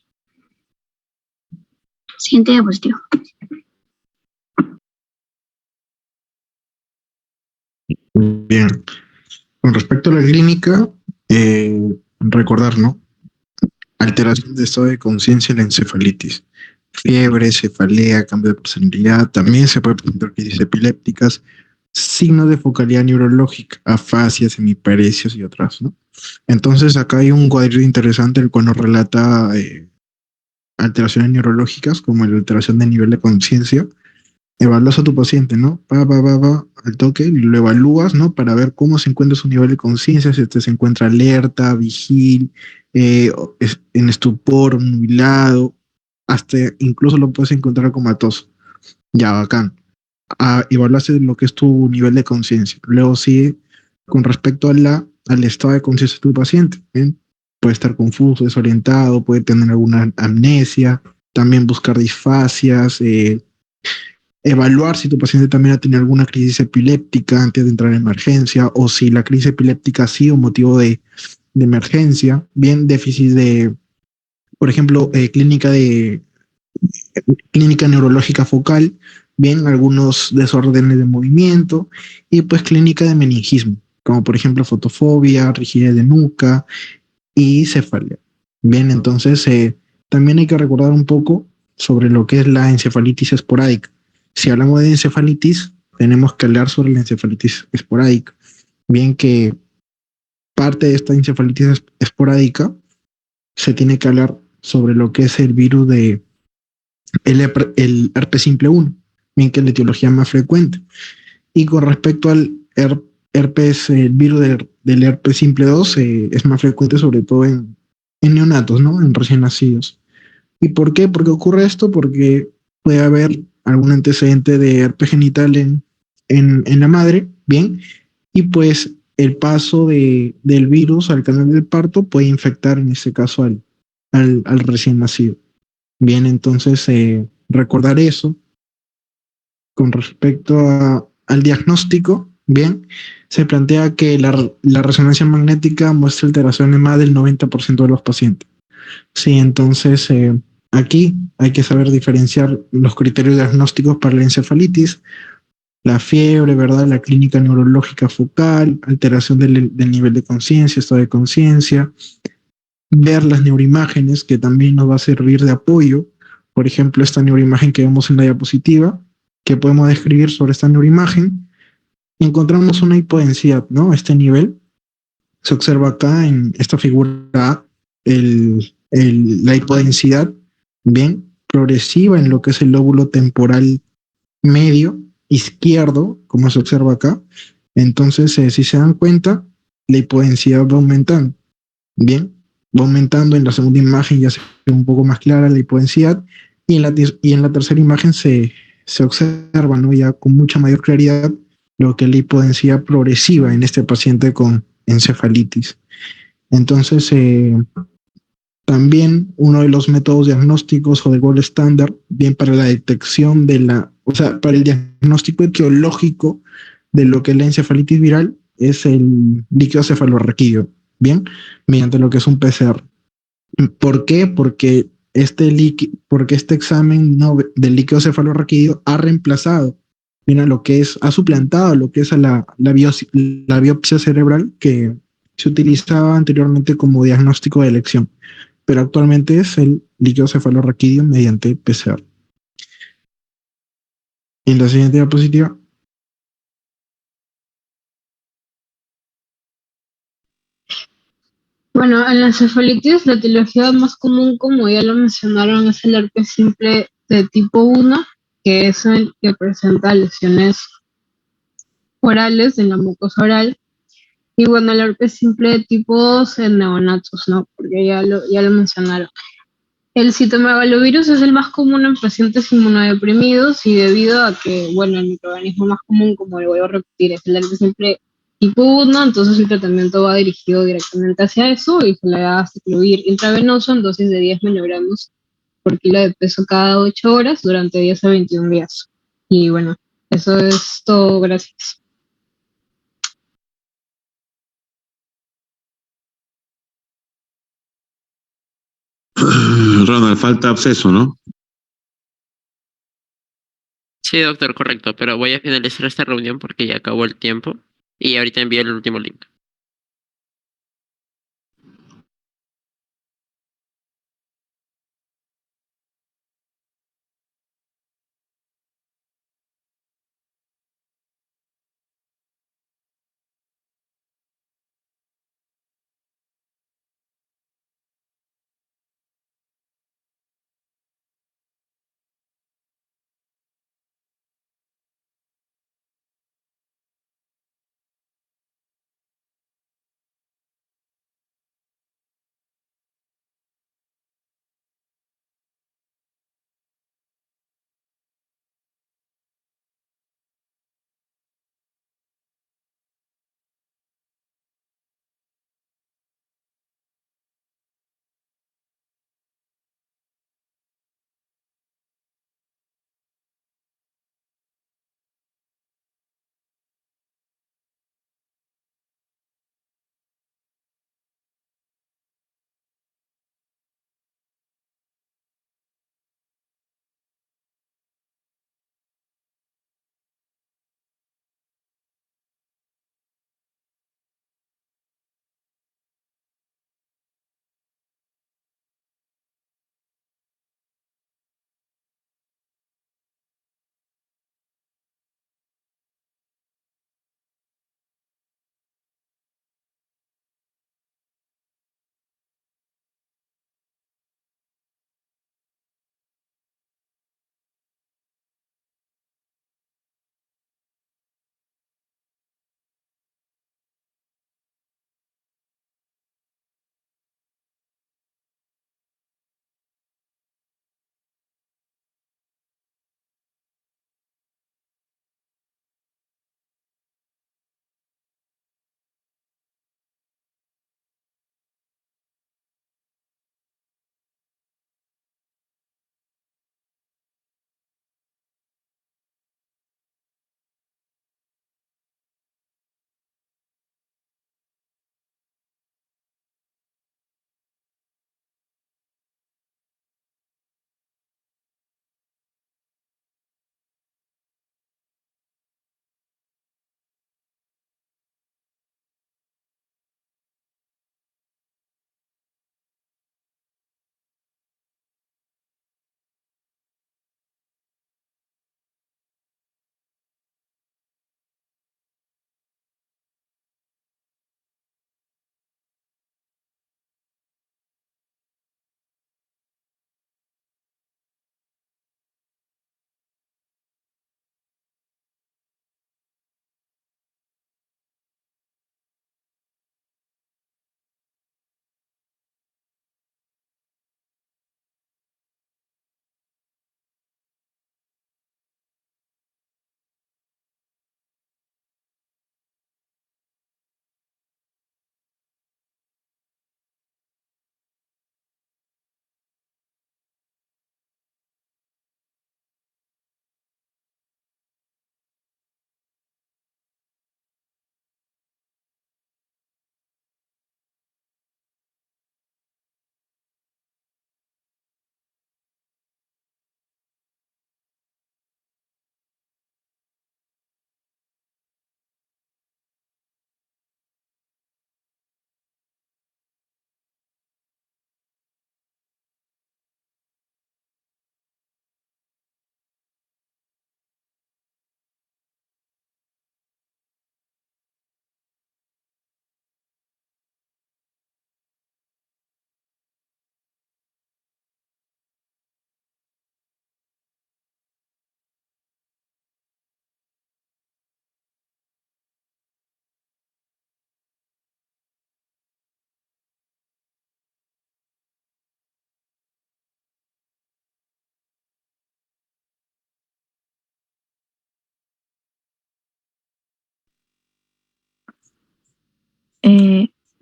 Siguiente diapositiva. Bien. Con respecto a la clínica, recordar, ¿no? Alteración de estado de conciencia en la encefalitis. Fiebre, cefalea, cambio de personalidad. También se puede presentar crisis epilépticas, signos de focalidad neurológica, afasias, hemiparesias y otras, ¿no? Entonces acá hay un cuadrito interesante el cual nos relata alteraciones neurológicas como la alteración de nivel de conciencia. Evalúas a tu paciente, ¿no? Al toque, lo evalúas, ¿no? Para ver cómo se encuentra su nivel de conciencia, si se encuentra alerta, vigil, en estupor, nubilado, hasta incluso lo puedes encontrar comatoso. Ya, bacán. Evaluaste lo que es tu nivel de conciencia. Luego sigue con respecto al estado de conciencia de tu paciente. ¿Bien? Puede estar confuso, desorientado, puede tener alguna amnesia, también buscar disfasias, evaluar si tu paciente también ha tenido alguna crisis epiléptica antes de entrar en emergencia, o si la crisis epiléptica ha sido motivo de emergencia, bien déficit de, por ejemplo, clínica neurológica focal, bien algunos desórdenes de movimiento y pues clínica de meningismo, como por ejemplo fotofobia, rigidez de nuca y cefalea. Bien, entonces también hay que recordar un poco sobre lo que es la encefalitis esporádica. Si hablamos de encefalitis, tenemos que hablar sobre la encefalitis esporádica. Bien que parte de esta encefalitis esporádica se tiene que hablar sobre lo que es el virus de el herpes simple 1, bien que es la etiología más frecuente. Y con respecto al herpes, el virus del herpes simple 2 es más frecuente sobre todo en neonatos, ¿no? En recién nacidos. ¿Y por qué? ¿Por qué ocurre esto? Porque puede haber algún antecedente de herpes genital en la madre, ¿bien? Y pues el paso del virus al canal del parto puede infectar en este caso al recién nacido. Bien, entonces recordar eso con respecto al diagnóstico, bien, se plantea que la resonancia magnética muestra alteraciones más del 90% de los pacientes. Sí, entonces aquí hay que saber diferenciar los criterios diagnósticos para la encefalitis, la fiebre, ¿verdad? La clínica neurológica focal, alteración del nivel de conciencia, estado de conciencia, ver las neuroimágenes, que también nos va a servir de apoyo. Por ejemplo, esta neuroimagen que vemos en la diapositiva, que podemos describir sobre esta neuroimagen, encontramos una hipodensidad, ¿no? Este nivel se observa acá en esta figura A, la hipodensidad, bien, progresiva en lo que es el lóbulo temporal medio izquierdo, como se observa acá. Entonces, si se dan cuenta, la hipodensidad va aumentando. Bien, va aumentando. En la segunda imagen ya se ve un poco más clara la hipodensidad, y en la tercera imagen se observa, ¿no? Ya con mucha mayor claridad lo que es la hipodensidad progresiva en este paciente con encefalitis. Entonces, también uno de los métodos diagnósticos o de gold estándar, bien para la detección o sea, para el diagnóstico etiológico de lo que es la encefalitis viral, es el líquido cefalorraquídeo, bien, mediante lo que es un PCR. ¿Por qué? Porque este examen, ¿no?, del líquido cefalorraquídeo ha reemplazado, mira, ha suplantado lo que es la biopsia cerebral que se utilizaba anteriormente como diagnóstico de elección, pero actualmente es el líquido cefalorraquídeo mediante PCR. En la siguiente diapositiva. Bueno, en la encefalitis, la etiología más común, como ya lo mencionaron, es el herpes simple de tipo 1, que es el que presenta lesiones orales en la mucosa oral. Y bueno, el herpes simple de tipo 2 en neonatos, ¿no? Porque ya lo mencionaron. El citomegalovirus es el más común en pacientes inmunodeprimidos y debido a que, bueno, el microorganismo más común, como le voy a repetir, es el herpes simple tipo 1, entonces el tratamiento va dirigido directamente hacia eso y se le va a incluir intravenoso en dosis de 10 miligramos por kilo de peso cada 8 horas durante 10 a 21 días. Y bueno, eso es todo, gracias. Ronald, falta absceso, ¿no? Sí, doctor, correcto, pero voy a finalizar esta reunión porque ya acabó el tiempo y ahorita envío el último link.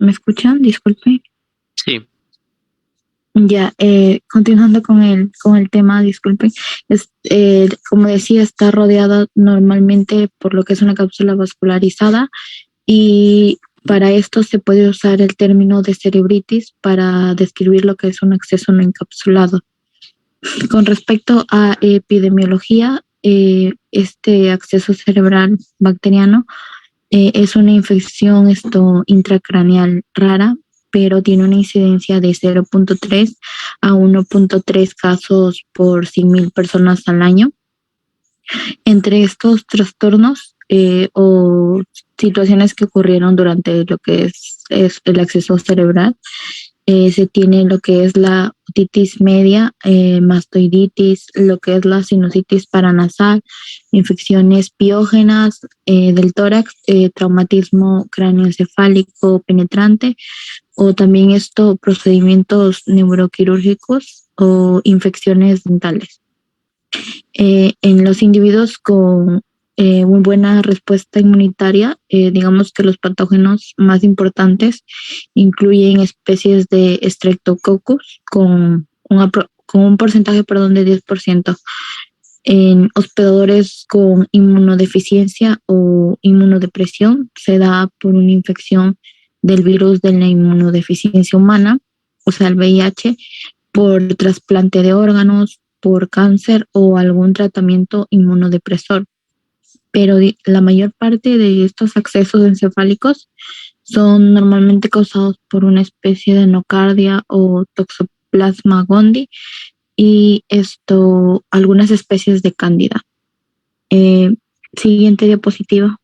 ¿Me escuchan? Disculpe. Sí. Ya, continuando con el tema, disculpe, como decía, está rodeada normalmente por lo que es una cápsula vascularizada y para esto se puede usar el término de cerebritis para describir lo que es un acceso no encapsulado. Con respecto a epidemiología, este acceso cerebral bacteriano es una infección intracraneal rara, pero tiene una incidencia de 0.3 a 1.3 casos por 100.000 personas al año. Entre estos trastornos o situaciones que ocurrieron durante lo que es el acceso cerebral, se tiene lo que es la otitis media, mastoiditis, lo que es la sinusitis paranasal, infecciones piógenas del tórax, traumatismo cráneoencefálico penetrante o también procedimientos neuroquirúrgicos o infecciones dentales. En los individuos con muy buena respuesta inmunitaria, digamos que los patógenos más importantes incluyen especies de Streptococcus con un porcentaje, de 10%, en hospedadores con inmunodeficiencia o inmunodepresión se da por una infección del virus de la inmunodeficiencia humana, o sea, el VIH, por trasplante de órganos, por cáncer o algún tratamiento inmunodepresor. Pero la mayor parte de estos accesos encefálicos son normalmente causados por una especie de nocardia o toxoplasma gondii y algunas especies de cándida. Siguiente diapositiva.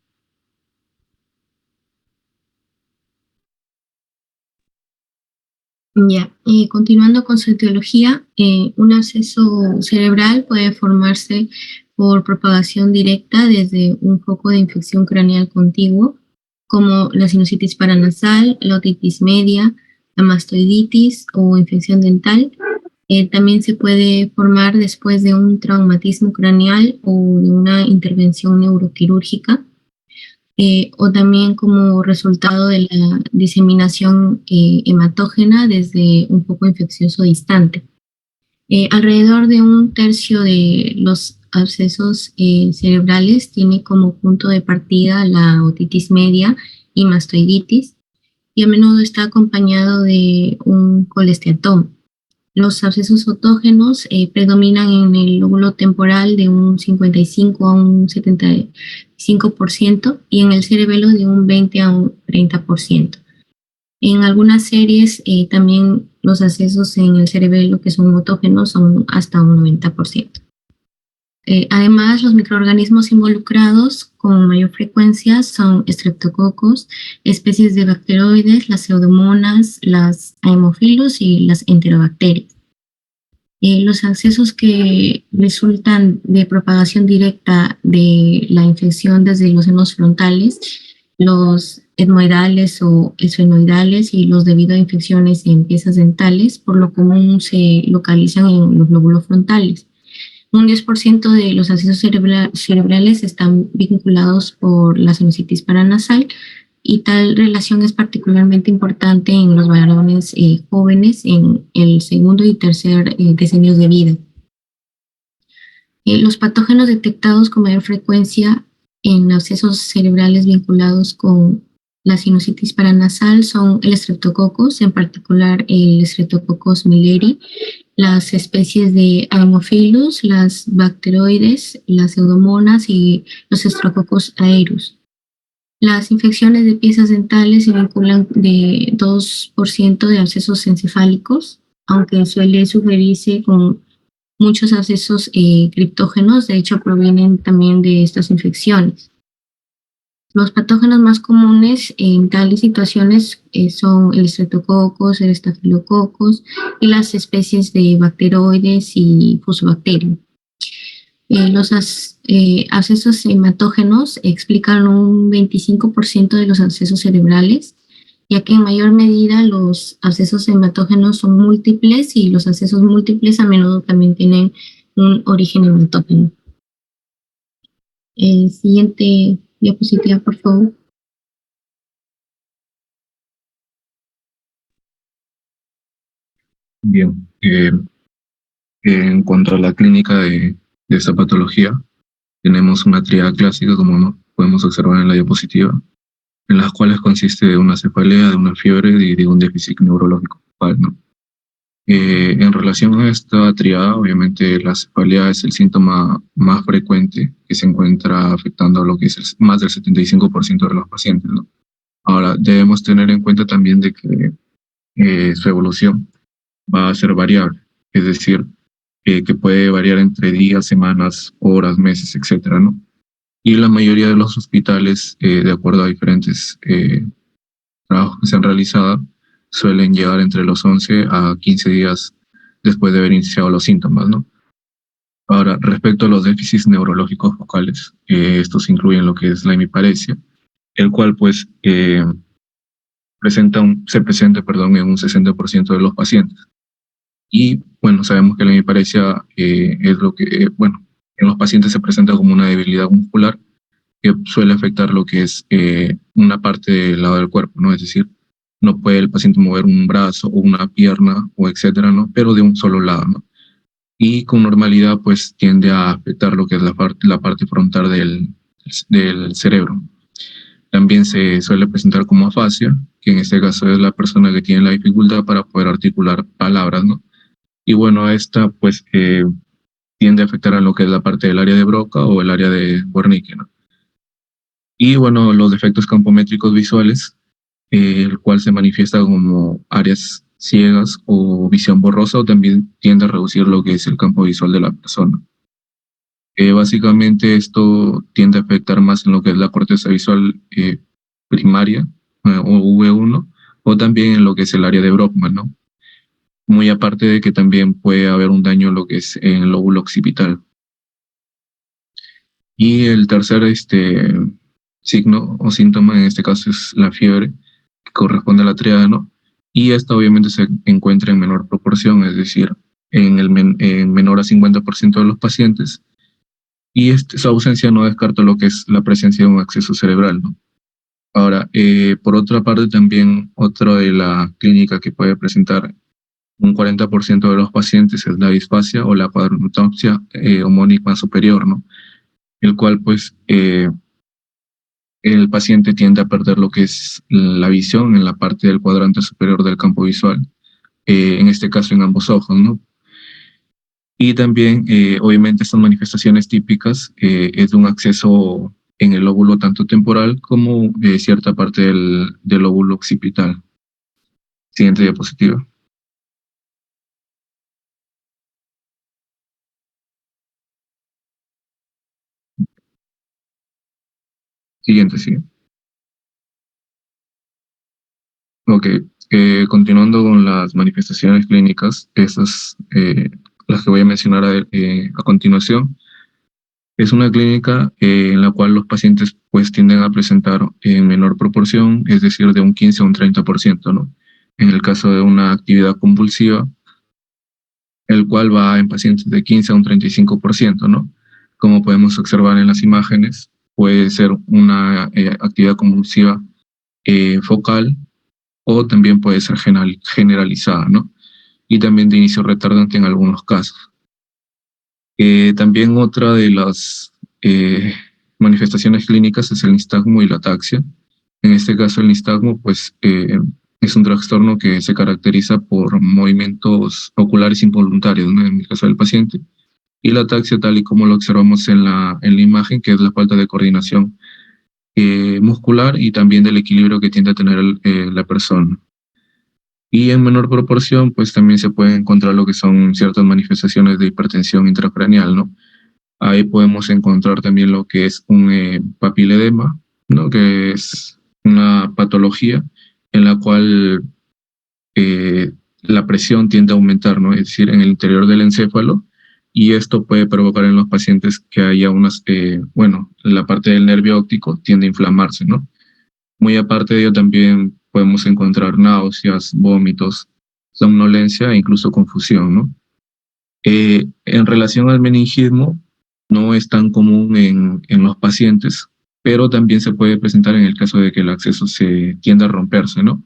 Ya, y continuando con su etiología, un absceso cerebral puede formarse por propagación directa desde un foco de infección craneal contiguo, como la sinusitis paranasal, la otitis media, la mastoiditis o infección dental. También se puede formar después de un traumatismo craneal o de una intervención neuroquirúrgica. O también como resultado de la diseminación hematógena desde un foco infeccioso distante. Alrededor de 1/3 de los abscesos cerebrales tiene como punto de partida la otitis media y mastoiditis, y a menudo está acompañado de un colesteatoma. Los abscesos otógenos predominan en el lóbulo temporal de un 55 a un 75% y en el cerebelo de un 20 a un 30%. En algunas series también los abscesos en el cerebelo que son otógenos son hasta un 90%. Además, los microorganismos involucrados con mayor frecuencia son estreptococos, especies de bacteroides, las pseudomonas, las haemophilus y las enterobacterias. Los accesos que resultan de propagación directa de la infección desde los senos frontales, los etmoidales o esfenoidales y los debido a infecciones en piezas dentales, por lo común se localizan en los lóbulos frontales. Un 10% de los accesos cerebrales están vinculados por la sinusitis paranasal y tal relación es particularmente importante en los varones jóvenes en el segundo y tercer decenios de vida. Los patógenos detectados con mayor frecuencia en abscesos cerebrales vinculados con la sinusitis paranasal son el Streptococcus, en particular el Streptococcus milleri, las especies de Haemophilus, las bacteroides, las pseudomonas y los Streptococcus aureus. Las infecciones de piezas dentales se vinculan de 2% de abscesos encefálicos, aunque suele sugerirse con muchos abscesos criptógenos, de hecho provienen también de estas infecciones. Los patógenos más comunes en tales situaciones son el Streptococcus, el Staphylococcus y las especies de bacteroides y Fusobacterium. Los abscesos hematógenos explican un 25% de los abscesos cerebrales, ya que en mayor medida los abscesos hematógenos son múltiples y los abscesos múltiples a menudo también tienen un origen hematógeno. Siguiente diapositiva, por favor. Bien, en cuanto a la clínica de esta patología, tenemos una tríada clásica, como podemos observar en la diapositiva, en las cuales consiste de una cefalea, de una fiebre y de un déficit neurológico focal, ¿no? En relación a esta triada, obviamente la cefalea es el síntoma más frecuente que se encuentra afectando a lo que es más del 75% de los pacientes, ¿no? Ahora, debemos tener en cuenta también de que su evolución va a ser variable, es decir, que puede variar entre días, semanas, horas, meses, etcétera, ¿no? Y la mayoría de los hospitales, de acuerdo a diferentes trabajos que se han realizado, suelen llegar entre los 11 a 15 días después de haber iniciado los síntomas, ¿no? Ahora, respecto a los déficits neurológicos focales, estos incluyen lo que es la hemiparesia, el cual pues se presenta en un 60% de los pacientes. Y bueno, sabemos que la hemiparesia es lo que, bueno, en los pacientes se presenta como una debilidad muscular que suele afectar lo que es una parte del lado del cuerpo, ¿no? Es decir, no puede el paciente mover un brazo o una pierna o etcétera, ¿no? Pero de un solo lado, ¿no? Y con normalidad pues tiende a afectar lo que es la parte frontal del cerebro. También se suele presentar como afasia, que en este caso es la persona que tiene la dificultad para poder articular palabras, ¿no? Y bueno, esta pues tiende a afectar a lo que es la parte del área de Broca o el área de Wernicke, ¿no? Y bueno, los defectos campométricos visuales, el cual se manifiesta como áreas ciegas o visión borrosa, o también tiende a reducir lo que es el campo visual de la persona. Básicamente esto tiende a afectar más en lo que es la corteza visual primaria o V1, o también en lo que es el área de Brockman, ¿no? Muy aparte de que también puede haber un daño en lo que es en el lóbulo occipital. Y el tercer signo o síntoma en este caso es la fiebre, que corresponde a la tríada, ¿no? Y esta obviamente se encuentra en menor proporción, es decir, en menor a 50% de los pacientes. Y su ausencia no descarta lo que es la presencia de un acceso cerebral, ¿no? Ahora, por otra parte, también otra de la clínica que puede presentar un 40% de los pacientes es la disfasia o la cuadranotopsia homónica superior, ¿no? El cual, pues, el paciente tiende a perder lo que es la visión en la parte del cuadrante superior del campo visual, en este caso en ambos ojos, ¿no? Y también, obviamente, estas manifestaciones típicas es de un acceso en el lóbulo tanto temporal como cierta parte del lóbulo occipital. Siguiente diapositiva. Siguiente, sí. Ok, continuando con las manifestaciones clínicas, estas, las que voy a mencionar a continuación, es una clínica en la cual los pacientes pues tienden a presentar en menor proporción, es decir, de un 15 a un 30%, ¿no? En el caso de una actividad convulsiva, el cual va en pacientes de 15 a un 35%, ¿no? Como podemos observar en las imágenes, puede ser una actividad convulsiva focal, o también puede ser generalizada, ¿no? Y también de inicio retardante en algunos casos. También otra de las manifestaciones clínicas es el nistagmo y la ataxia. En este caso el nistagmo pues, es un trastorno que se caracteriza por movimientos oculares involuntarios, ¿no? En el caso del paciente. Y la ataxia, tal y como lo observamos en la imagen, que es la falta de coordinación muscular y también del equilibrio que tiende a tener la persona. Y en menor proporción, pues también se puede encontrar lo que son ciertas manifestaciones de hipertensión intracraneal, ¿no? Ahí podemos encontrar también lo que es un papiledema, ¿no? Que es una patología en la cual la presión tiende a aumentar, ¿no? Es decir, en el interior del encéfalo, y esto puede provocar en los pacientes que haya la parte del nervio óptico tiende a inflamarse, ¿no? Muy aparte de ello también podemos encontrar náuseas, vómitos, somnolencia e incluso confusión, ¿no? En relación al meningismo, no es tan común en los pacientes, pero también se puede presentar en el caso de que el acceso se tienda a romperse, ¿no?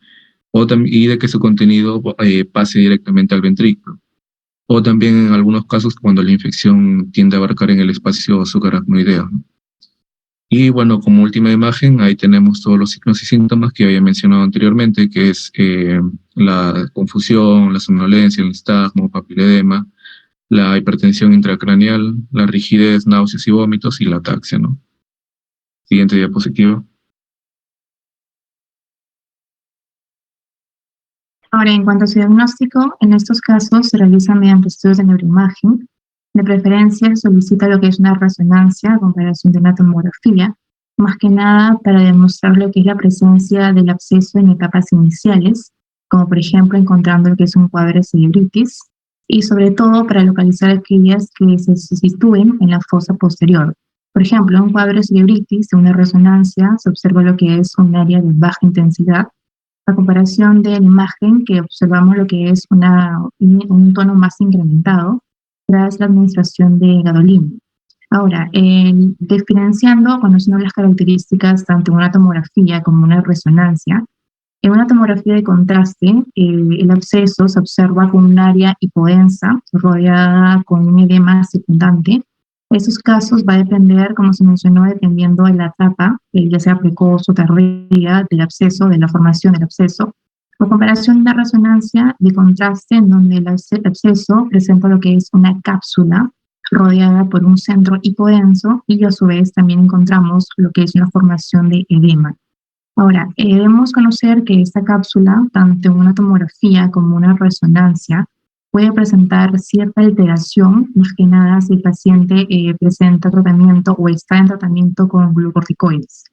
y de que su contenido pase directamente al ventrículo. O también en algunos casos cuando la infección tiende a abarcar en el espacio subaracnoideo, ¿no? Y bueno, como última imagen, ahí tenemos todos los signos y síntomas que había mencionado anteriormente, que es la confusión, la somnolencia, el nistagmo, papiledema, la hipertensión intracraneal, la rigidez, náuseas y vómitos y la ataxia, ¿no? Siguiente diapositiva. Ahora, en cuanto a su diagnóstico, en estos casos se realiza mediante estudios de neuroimagen. De preferencia, se solicita lo que es una resonancia a comparación de una tomografía, más que nada para demostrar lo que es la presencia del absceso en etapas iniciales, como por ejemplo encontrando lo que es un cuadro de cerebritis, y sobre todo para localizar aquellas que se sitúen en la fosa posterior. Por ejemplo, en un cuadro de cerebritis, de una resonancia, se observa lo que es un área de baja intensidad, a comparación de la imagen que observamos lo que es un tono más incrementado tras la administración de gadolino. Ahora, diferenciando, conociendo las características tanto en una tomografía como en una resonancia, en una tomografía de contraste, el absceso se observa con un área hipodensa rodeada con un edema secundante. Estos casos va a depender, como se mencionó, dependiendo de la etapa, ya sea precoz o tardía del absceso, de la formación del absceso, o comparación de la resonancia de contraste en donde el absceso presenta lo que es una cápsula rodeada por un centro hipodenso y a su vez también encontramos lo que es una formación de edema. Ahora, debemos conocer que esta cápsula, tanto en una tomografía como una resonancia, puede presentar cierta alteración, más que nada si el paciente presenta tratamiento o está en tratamiento con glucocorticoides.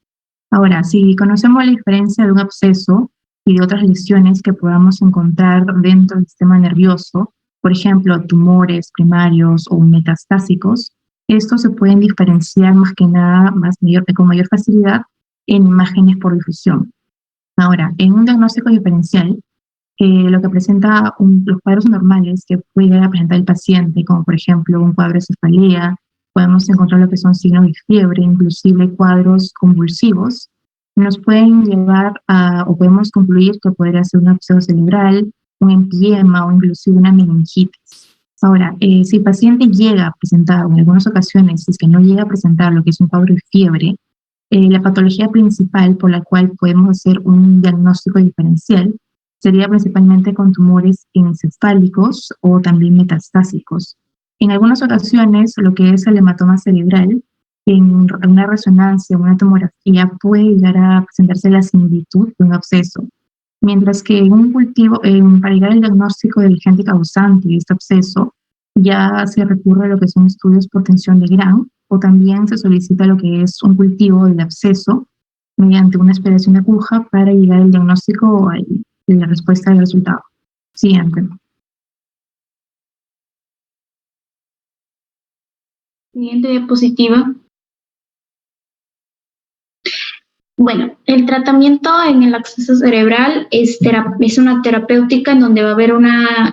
Ahora, si conocemos la diferencia de un absceso y de otras lesiones que podamos encontrar dentro del sistema nervioso, por ejemplo, tumores primarios o metastásicos, estos se pueden diferenciar más que nada con mayor facilidad en imágenes por difusión. Ahora, en un diagnóstico diferencial, lo que presenta los cuadros normales que puede presentar el paciente, como por ejemplo un cuadro de cefalea, podemos encontrar lo que son signos de fiebre, inclusive cuadros convulsivos, nos pueden llevar o podemos concluir que podría ser un absceso cerebral, un empiema o inclusive una meningitis. Ahora, si el paciente llega a presentar, o en algunas ocasiones, si es que no llega a presentar lo que es un cuadro de fiebre, la patología principal por la cual podemos hacer un diagnóstico diferencial sería principalmente con tumores encefálicos o también metastásicos. En algunas ocasiones, lo que es el hematoma cerebral, en una resonancia o una tomografía puede llegar a presentarse la similitud de un absceso, mientras que en un cultivo, para llegar al diagnóstico del agente causante de este absceso, ya se recurre a lo que son estudios por tensión de Gram, o también se solicita lo que es un cultivo del absceso mediante una aspiración de aguja para llegar al diagnóstico y la respuesta del resultado. Siguiente. Siguiente diapositiva. Bueno, el tratamiento en el absceso cerebral es una terapéutica en donde va a haber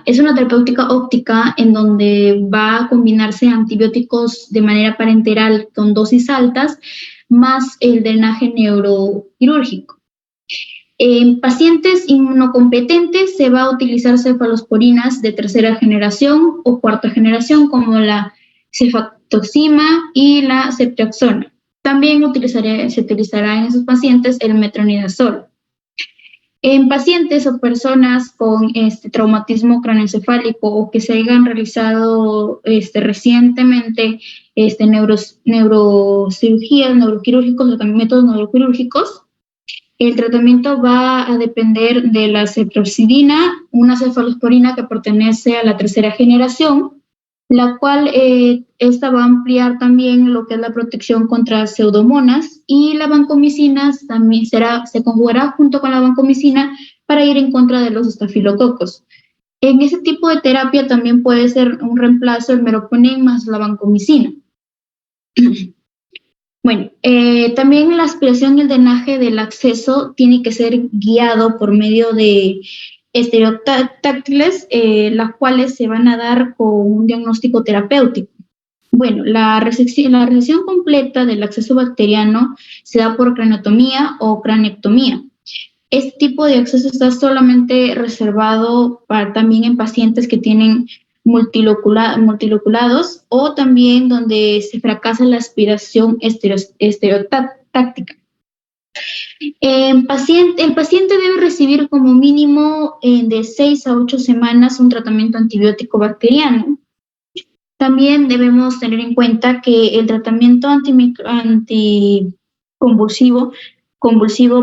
es una terapéutica óptica en donde va a combinarse antibióticos de manera parenteral con dosis altas, más el drenaje neuroquirúrgico. En pacientes inmunocompetentes se va a utilizar cefalosporinas de tercera generación o cuarta generación como la cefatoxima y la ceftriaxona. También se utilizará en esos pacientes el metronidazol. En pacientes o personas con traumatismo craneoencefálico o que se hayan realizado recientemente neurocirugías, neuroquirúrgicos o también métodos neuroquirúrgicos, el tratamiento va a depender de la cefuroxidina, una cefalosporina que pertenece a la tercera generación, la cual esta va a ampliar también lo que es la protección contra pseudomonas, y la vancomicina también se conjugará junto con la vancomicina para ir en contra de los estafilococos. En ese tipo de terapia también puede ser un reemplazo el meropenem más la vancomicina. Bueno, también la aspiración y el drenaje del acceso tiene que ser guiado por medio de estereotáctiles, las cuales se van a dar con un diagnóstico terapéutico. Bueno, la resección completa del acceso bacteriano se da por craneotomía o cranectomía. Este tipo de acceso está solamente reservado también en pacientes que tienen multiloculados o también donde se fracasa la aspiración estereotáctica. El paciente debe recibir como mínimo de 6 a 8 semanas un tratamiento antibiótico bacteriano. También debemos tener en cuenta que el tratamiento anticonvulsivo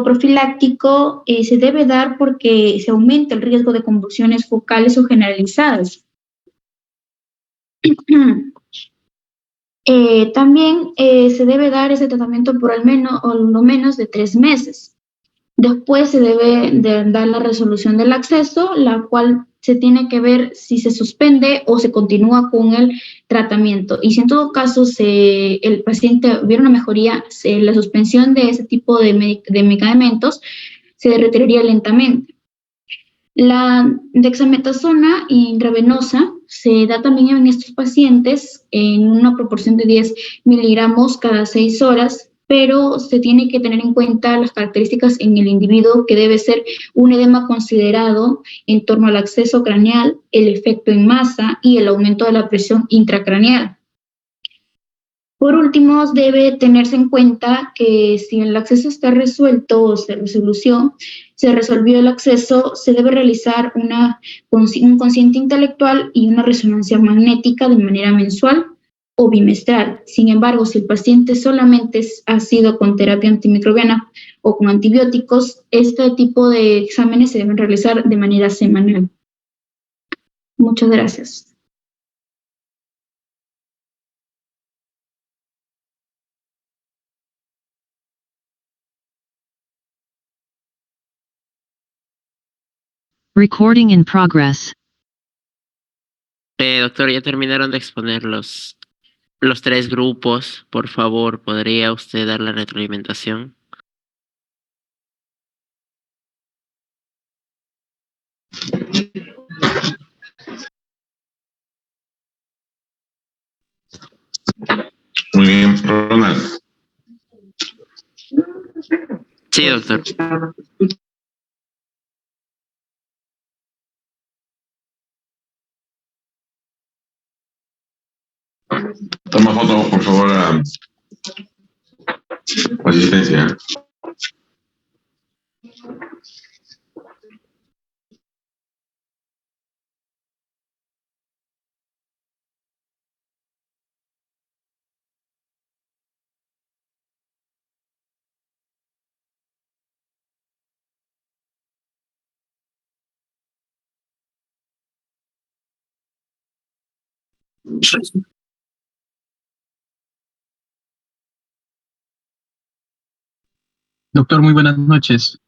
profiláctico se debe dar porque se aumenta el riesgo de convulsiones focales o generalizadas. También se debe dar ese tratamiento por al menos o lo menos de 3 meses. Después se debe dar la resolución del acceso, la cual se tiene que ver si se suspende o se continúa con el tratamiento. Y si en todo caso el paciente hubiera una mejoría, la suspensión de ese tipo de medicamentos se retiraría lentamente. La dexametasona intravenosa se da también en estos pacientes en una proporción de 10 miligramos cada 6 horas, pero se tiene que tener en cuenta las características en el individuo, que debe ser un edema considerado en torno al acceso craneal, el efecto en masa y el aumento de la presión intracraneal. Por último, debe tenerse en cuenta que si el acceso está resuelto o se resolvió el acceso, se debe realizar un consciente intelectual y una resonancia magnética de manera mensual o bimestral. Sin embargo, si el paciente solamente ha sido con terapia antimicrobiana o con antibióticos, este tipo de exámenes se deben realizar de manera semanal. Muchas gracias. Recording in progress. Doctor, ya terminaron de exponer los 3 grupos. Por favor, ¿podría usted dar la retroalimentación? Muy bien, Ronald. Sí, doctor. Toma foto, por favor, a asistencia. Doctor, muy buenas noches.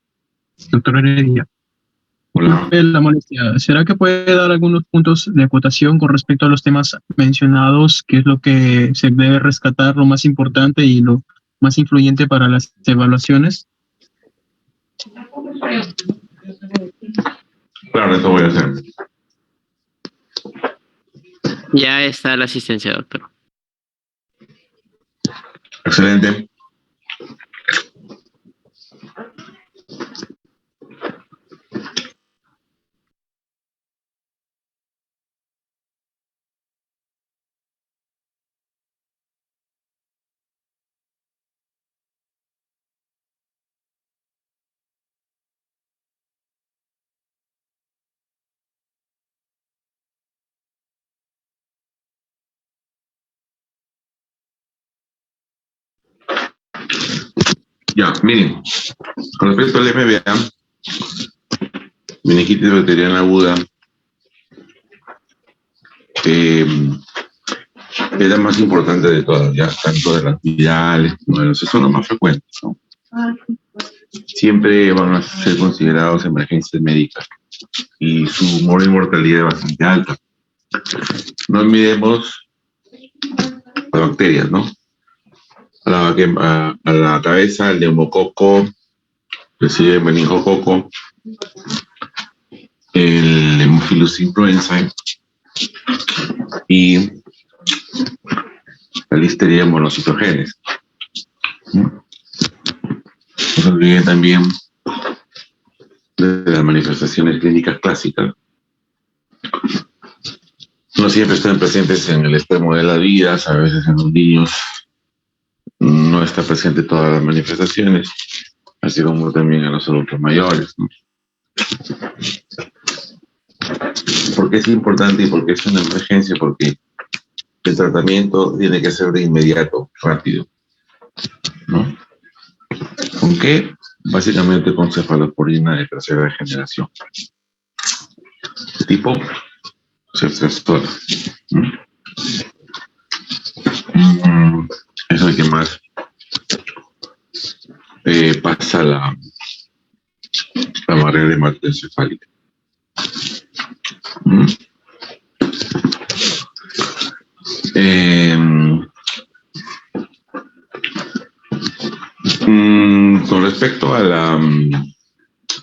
Doctor Heredia. Hola. La molestia. ¿Será que puede dar algunos puntos de acotación con respecto a los temas mencionados? ¿Qué es lo que se debe rescatar, lo más importante y lo más influyente para las evaluaciones? Claro, eso voy a hacer. Ya está la asistencia, doctor. Excelente. Ya, miren, con respecto al MBA, meningitis bacteriana aguda, es la más importante de todas, ya, tanto de las virales como de los, son las más frecuentes, ¿no? Siempre van a ser considerados emergencias médicas y su mortalidad es bastante alta. No olvidemos las bacterias, ¿no? A la cabeza, el neumococo, recibe meningococo, el Haemophilus influenzae y la listeria monocitogenes. No se olviden también de las manifestaciones clínicas clásicas. No siempre están presentes en el extremo de la vida, a veces en los niños no está presente todas las manifestaciones, así como también en los adultos mayores, ¿no? ¿Por qué es importante y por qué es una emergencia? Porque el tratamiento tiene que ser de inmediato, rápido, ¿no? ¿Con qué? Básicamente con cefalosporina de tercera generación. Tipo ceftriaxona. Es el que más pasa la barrera hematoencefálica. Con respecto a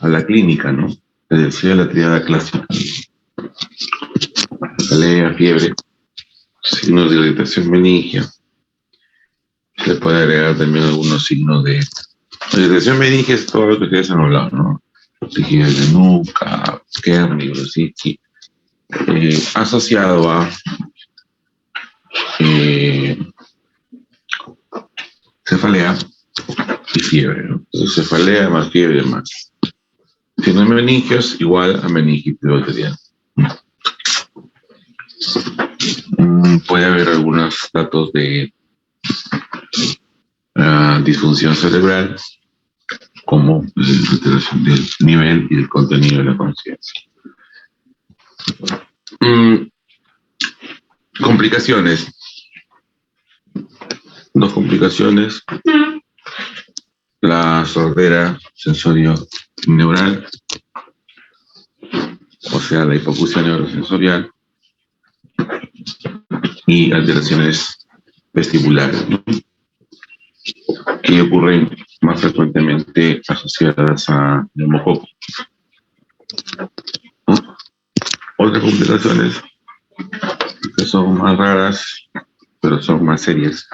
la clínica, ¿no? Te decía la triada clásica. Cefalea, fiebre, signos de irritación meningia. Se puede agregar también algunos signos de... La irritación meningia es todo lo que ustedes han hablado, ¿no? Rigidez de nuca, hernia, bursitis, asociado a cefalea y fiebre, ¿no? Entonces, cefalea más fiebre más. Si no hay meningios, igual a meningitis bacteriana. Puede haber algunos datos de disfunción cerebral, como la alteración del nivel y del contenido de la conciencia. Complicaciones. Dos complicaciones. La sordera sensorio-neural, o sea, la hipoacusia neurosensorial, y alteraciones vestibulares, ¿no? Que ocurren más frecuentemente asociadas a neumococo. ¿No? Otras complicaciones que son más raras, pero son más serias.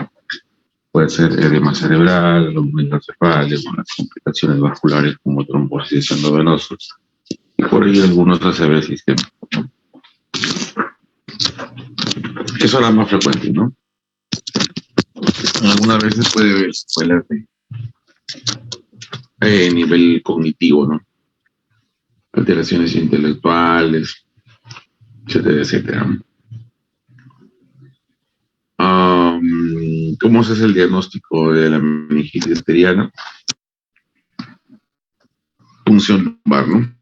Puede ser edema cerebral, aumento cefálico, algunas complicaciones vasculares como trombosis endovenosos, y por ahí algunos ACV sistémicos, ¿no? Que son las más frecuentes, ¿no? Algunas veces puede haber secuelas de nivel cognitivo, ¿no? Alteraciones intelectuales, etcétera, etcétera. ¿Cómo se hace el diagnóstico de la meningitis bacteriana? Punción lumbar, ¿no?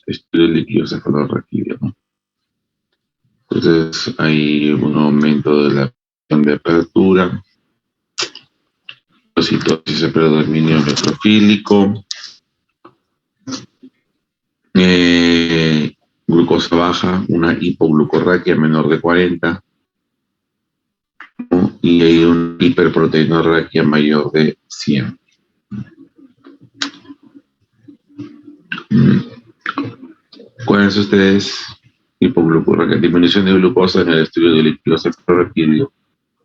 Estudio líquido cefalorraquídeo, ¿no? Entonces hay un aumento de la presión de apertura, citosis de predominio neutrofílico, glucosa baja, una hipoglucorraquia menor de 40, ¿no? Y hay una hiperproteinorraquia mayor de 100. ¿Cuáles ustedes? Hipoglucorraquia, disminución de glucosa en el estudio de líquido cefalorraquídeo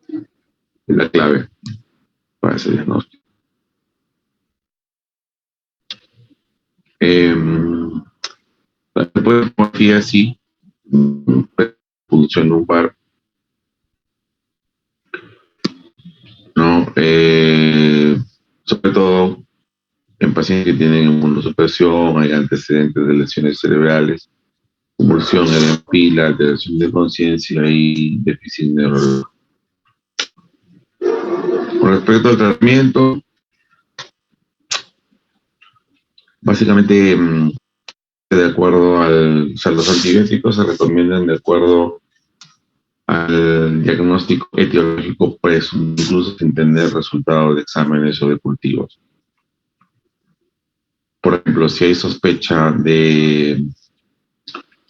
es la clave para ese diagnóstico. La polipomorfia sí, punción lumbar, ¿no? Sobre todo en pacientes que tienen inmunosupresión, hay antecedentes de lesiones cerebrales, convulsión en la pila, alteración de conciencia y déficit neurológico. Con respecto al tratamiento, básicamente, de acuerdo o sea, los antibióticos se recomiendan de acuerdo al diagnóstico etiológico preso, incluso sin tener resultados de exámenes o de cultivos. Por ejemplo, si hay sospecha de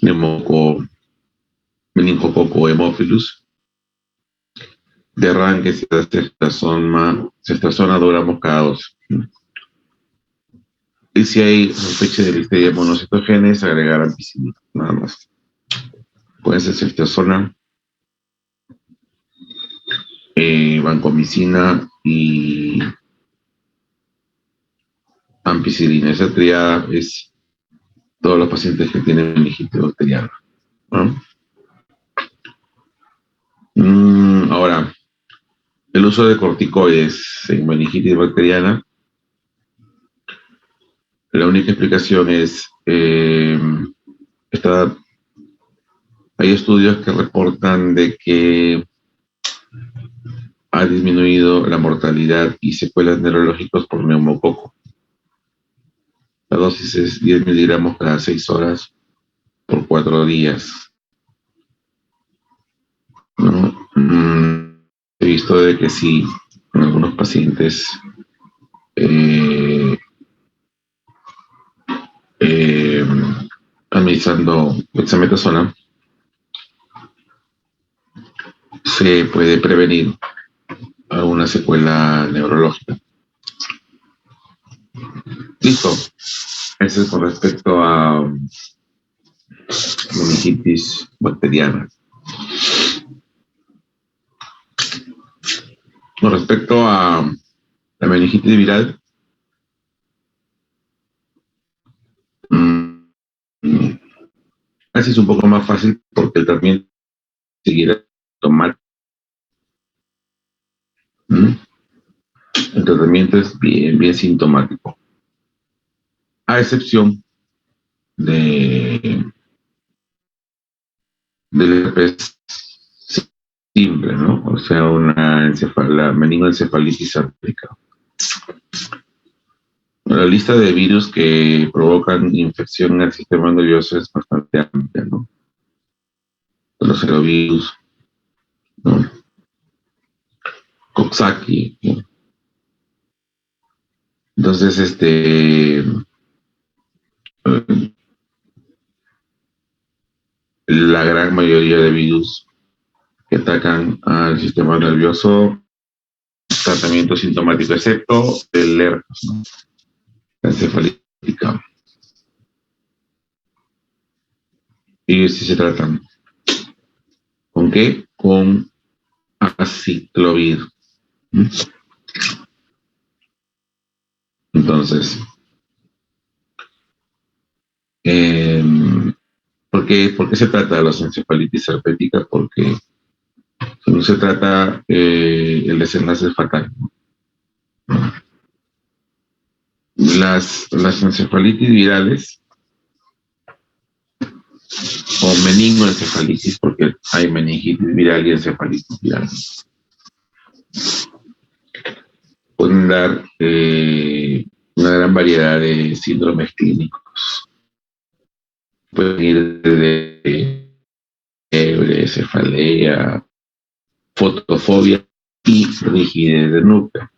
meningococo hemófilus, de arranque se da ceftazona 2 gramos cada dosis. Y si hay sospecha de listeria monocitogenes, agregar ampicilina, nada más. Puede ser ceftazona, vancomicina y ampicilina. Esa triada es todos los pacientes que tienen meningitis bacteriana, ¿no? Ahora, el uso de corticoides en meningitis bacteriana, la única explicación es, hay estudios que reportan de que ha disminuido la mortalidad y secuelas neurológicas por neumococo. La dosis es 10 miligramos cada 6 horas por 4 días, ¿no? He visto de que sí, en algunos pacientes administrando dexametasona se puede prevenir alguna secuela neurológica. Listo. Eso es con respecto a meningitis bacteriana. Con respecto a la meningitis viral, así es un poco más fácil porque el tratamiento seguirá tomar. El tratamiento es bien sintomático, a excepción del herpes simple, ¿no? O sea, la meningoencefalitis atípica. La lista de virus que provocan infección en el sistema nervioso es bastante amplia, ¿no? Los serovirus, ¿no? Coxsackie, ¿no? Entonces, la gran mayoría de virus que atacan al sistema nervioso, tratamiento sintomático, excepto el herpes, ¿no? La encefalítica. Y si se tratan. ¿Con qué? Con aciclovir. Entonces, ¿por qué se trata de las encefalitis herpéticas? Porque si no se trata, el desenlace es fatal. Las encefalitis virales o meningoencefalitis, porque hay meningitis viral y encefalitis viral, pueden dar una gran variedad de síndromes clínicos. Pueden ir desde fiebre, cefalea, fotofobia y rigidez de nuca.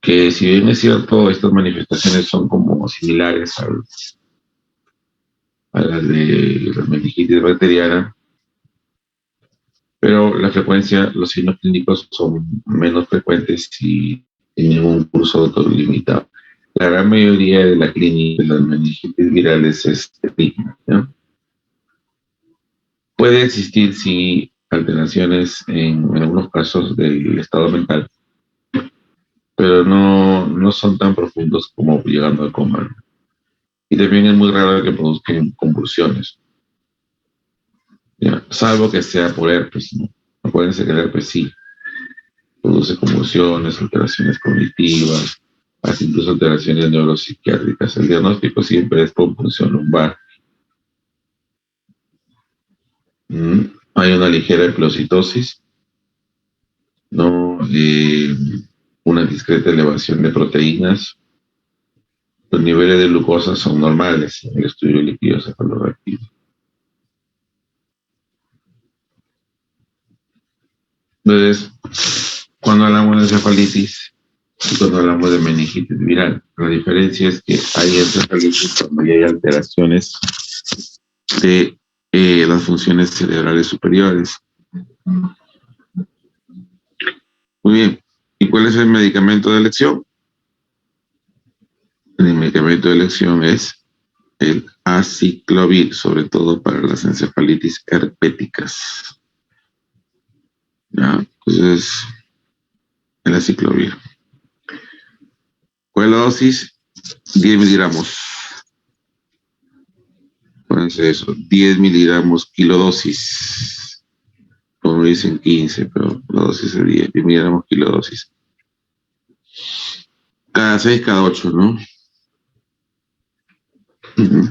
Que si bien es cierto, estas manifestaciones son como similares a las de la meningitis bacteriana, pero la frecuencia, los signos clínicos son menos frecuentes y tienen un curso autolimitado. La gran mayoría de la clínica de las meningitis virales es benigna, ¿no? Puede existir, sí, alteraciones en algunos casos del estado mental, pero no son tan profundos como llegando al coma. Y también es muy raro que produzcan convulsiones, ¿ya? Salvo que sea por herpes, ¿no? Acuérdense que el herpes sí produce convulsiones, alteraciones cognitivas, hasta incluso alteraciones neuropsiquiátricas. El diagnóstico siempre es convulsión lumbar. Hay una ligera epilocitosis, ¿no? Una discreta elevación de proteínas. Los niveles de glucosa son normales en el estudio líquido cefalorraquídeo. Entonces, cuando hablamos de encefalitis y cuando hablamos de meningitis viral, la diferencia es que hay encefalitis cuando ya hay alteraciones de las funciones cerebrales superiores. Muy bien. ¿Y cuál es el medicamento de elección? El medicamento de elección es el aciclovir, sobre todo para las encefalitis herpéticas. ¿Ya? Entonces, el aciclovir. ¿Cuál es la dosis? 10 miligramos Es eso, 10 miligramos kilodosis. Como dicen 15, pero la dosis es 10 miligramos kilodosis. Cada 6, cada 8, ¿no? Ujú.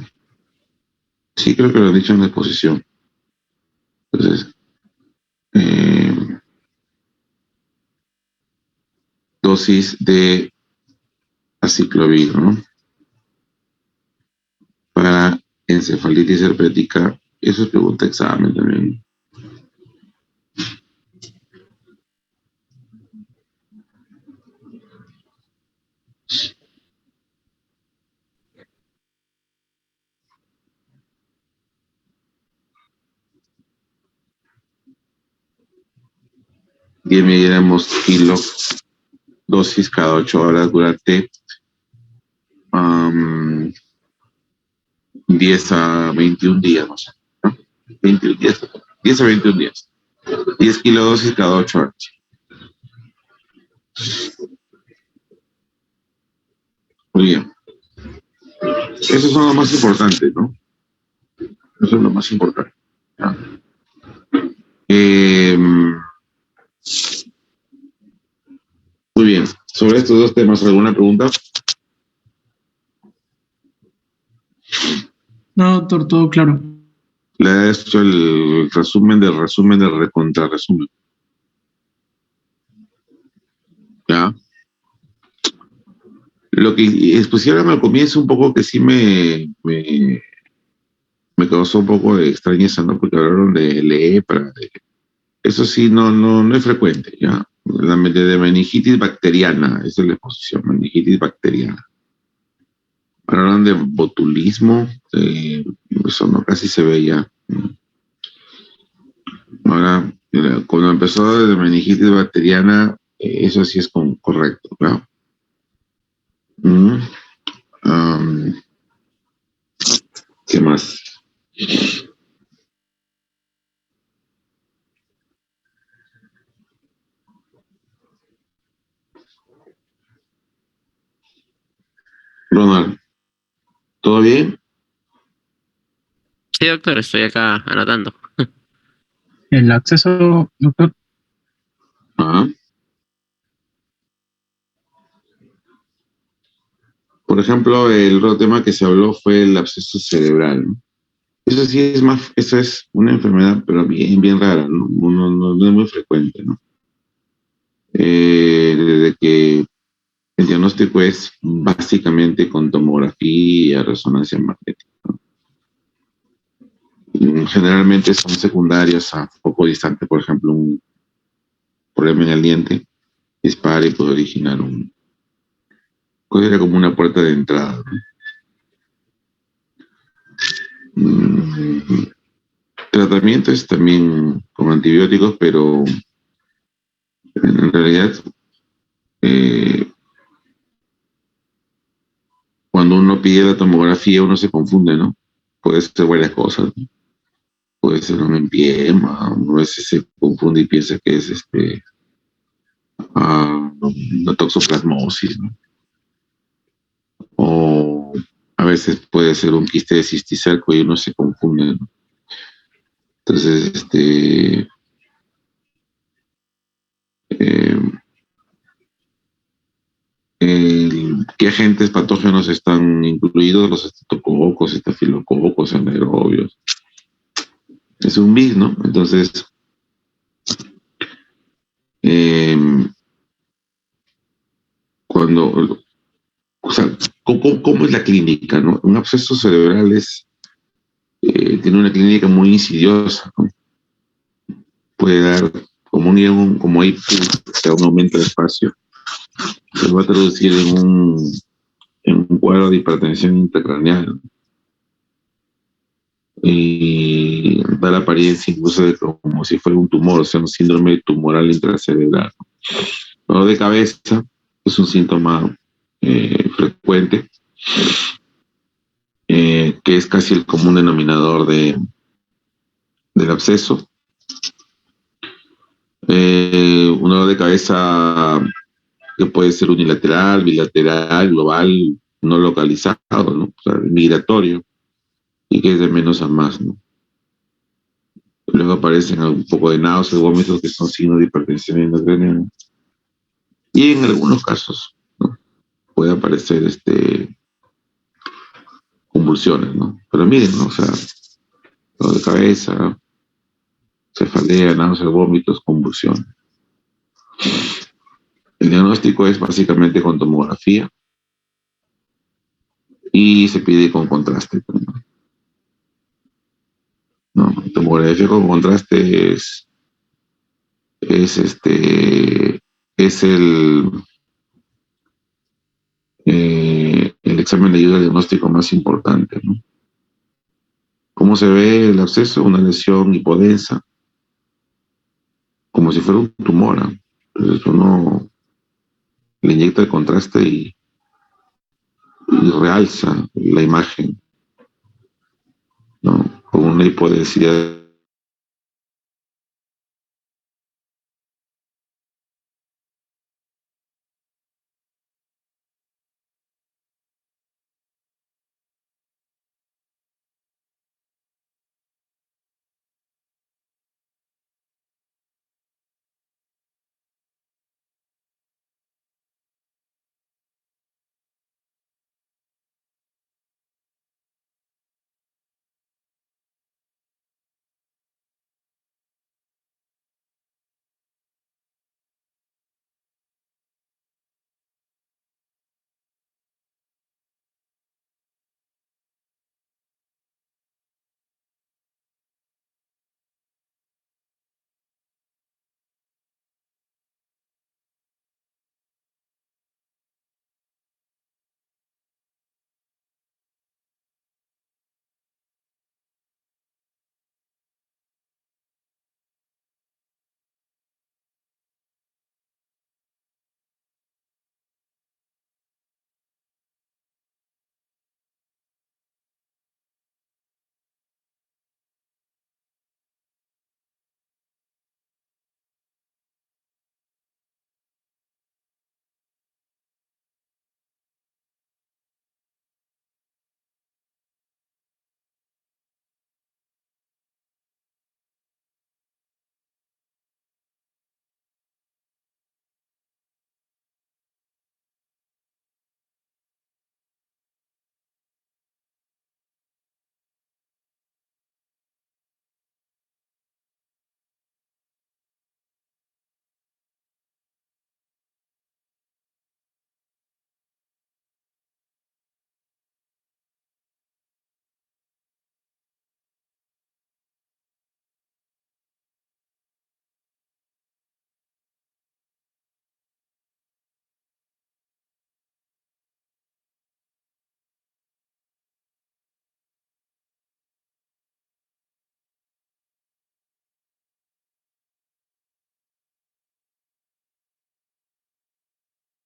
Sí, creo que lo han dicho en la exposición. Entonces, dosis de aciclovir, ¿no? Para encefalitis herpética, eso es pregunta de examen también. $10 miligramos kilo, dosis cada 8 horas durante 10 a 21 días, no sé, ¿no? 10 a 21 días. 10 kilodosis cada 8 horas. Muy bien. Eso es lo más importante, ¿no? Eso es lo más importante. ¿Ya? Muy bien. Sobre estos dos temas, ¿alguna pregunta? No, doctor, todo claro. Le he hecho el resumen del recontraresumen. ¿Ya? Lo que expusieron al comienzo un poco que sí me causó un poco de extrañeza, ¿no? Porque hablaron de lepra. Eso sí, no es frecuente, ¿ya? La de meningitis bacteriana, esa es la exposición, meningitis bacteriana. Hablaron de botulismo, eso no casi se veía. Ahora, cuando empezó de meningitis bacteriana, eso sí es correcto, ¿no? ¿Qué más? Ronald, ¿todo bien? Sí, doctor, estoy acá anotando. El acceso, doctor. Ajá. Por ejemplo, el otro tema que se habló fue el absceso cerebral, ¿no? Eso sí es eso es una enfermedad, pero bien rara, ¿no? No es muy frecuente, ¿no? Desde que el diagnóstico es básicamente con tomografía, resonancia magnética, ¿no? Generalmente son secundarias a poco distante, por ejemplo, un problema en el diente dispara y puede originar era como una puerta de entrada, ¿no? Tratamiento es también con antibióticos, pero en realidad cuando uno pide la tomografía uno se confunde, ¿no? Puede ser varias cosas, ¿no? Puede ser un empiema, uno a veces se confunde y piensa que es una toxoplasmosis, ¿no? O a veces puede ser un quiste de cisticerco y uno se confunde, ¿no? Entonces, ¿qué agentes patógenos están incluidos? Los estreptococos, estafilococos, anaerobios. Es un mix, ¿no? Entonces, ¿cómo es la clínica, no? Un absceso cerebral tiene una clínica muy insidiosa, ¿no? Puede dar, como hay un aumento de espacio, se va a traducir en un cuadro de hipertensión intracraneal, ¿no? Y da la apariencia incluso de como si fuera un tumor, o sea, un síndrome tumoral intracerebral. Dolor de cabeza es un síntoma frecuente, que es casi el común denominador del absceso. Un dolor de cabeza que puede ser unilateral, bilateral, global, no localizado, ¿no? O sea, migratorio. y que es de menos a más, ¿no? Luego aparecen un poco de náuseas, vómitos, que son signos de hipertensión intracraneal. Y en algunos casos, ¿no?, puede aparecer convulsiones, ¿no? Pero miren, ¿no?, o sea, dolor de cabeza, cefalea, náuseas, vómitos, convulsiones. El diagnóstico es básicamente con tomografía y se pide con contraste, ¿no? Tomografía con contraste es el examen de ayuda al diagnóstico más importante, ¿no? ¿Cómo se ve el absceso? Una lesión hipodensa, como si fuera un tumor, ¿no? Entonces uno le inyecta el contraste y realza la imagen, ¿no?, con una hipodensidad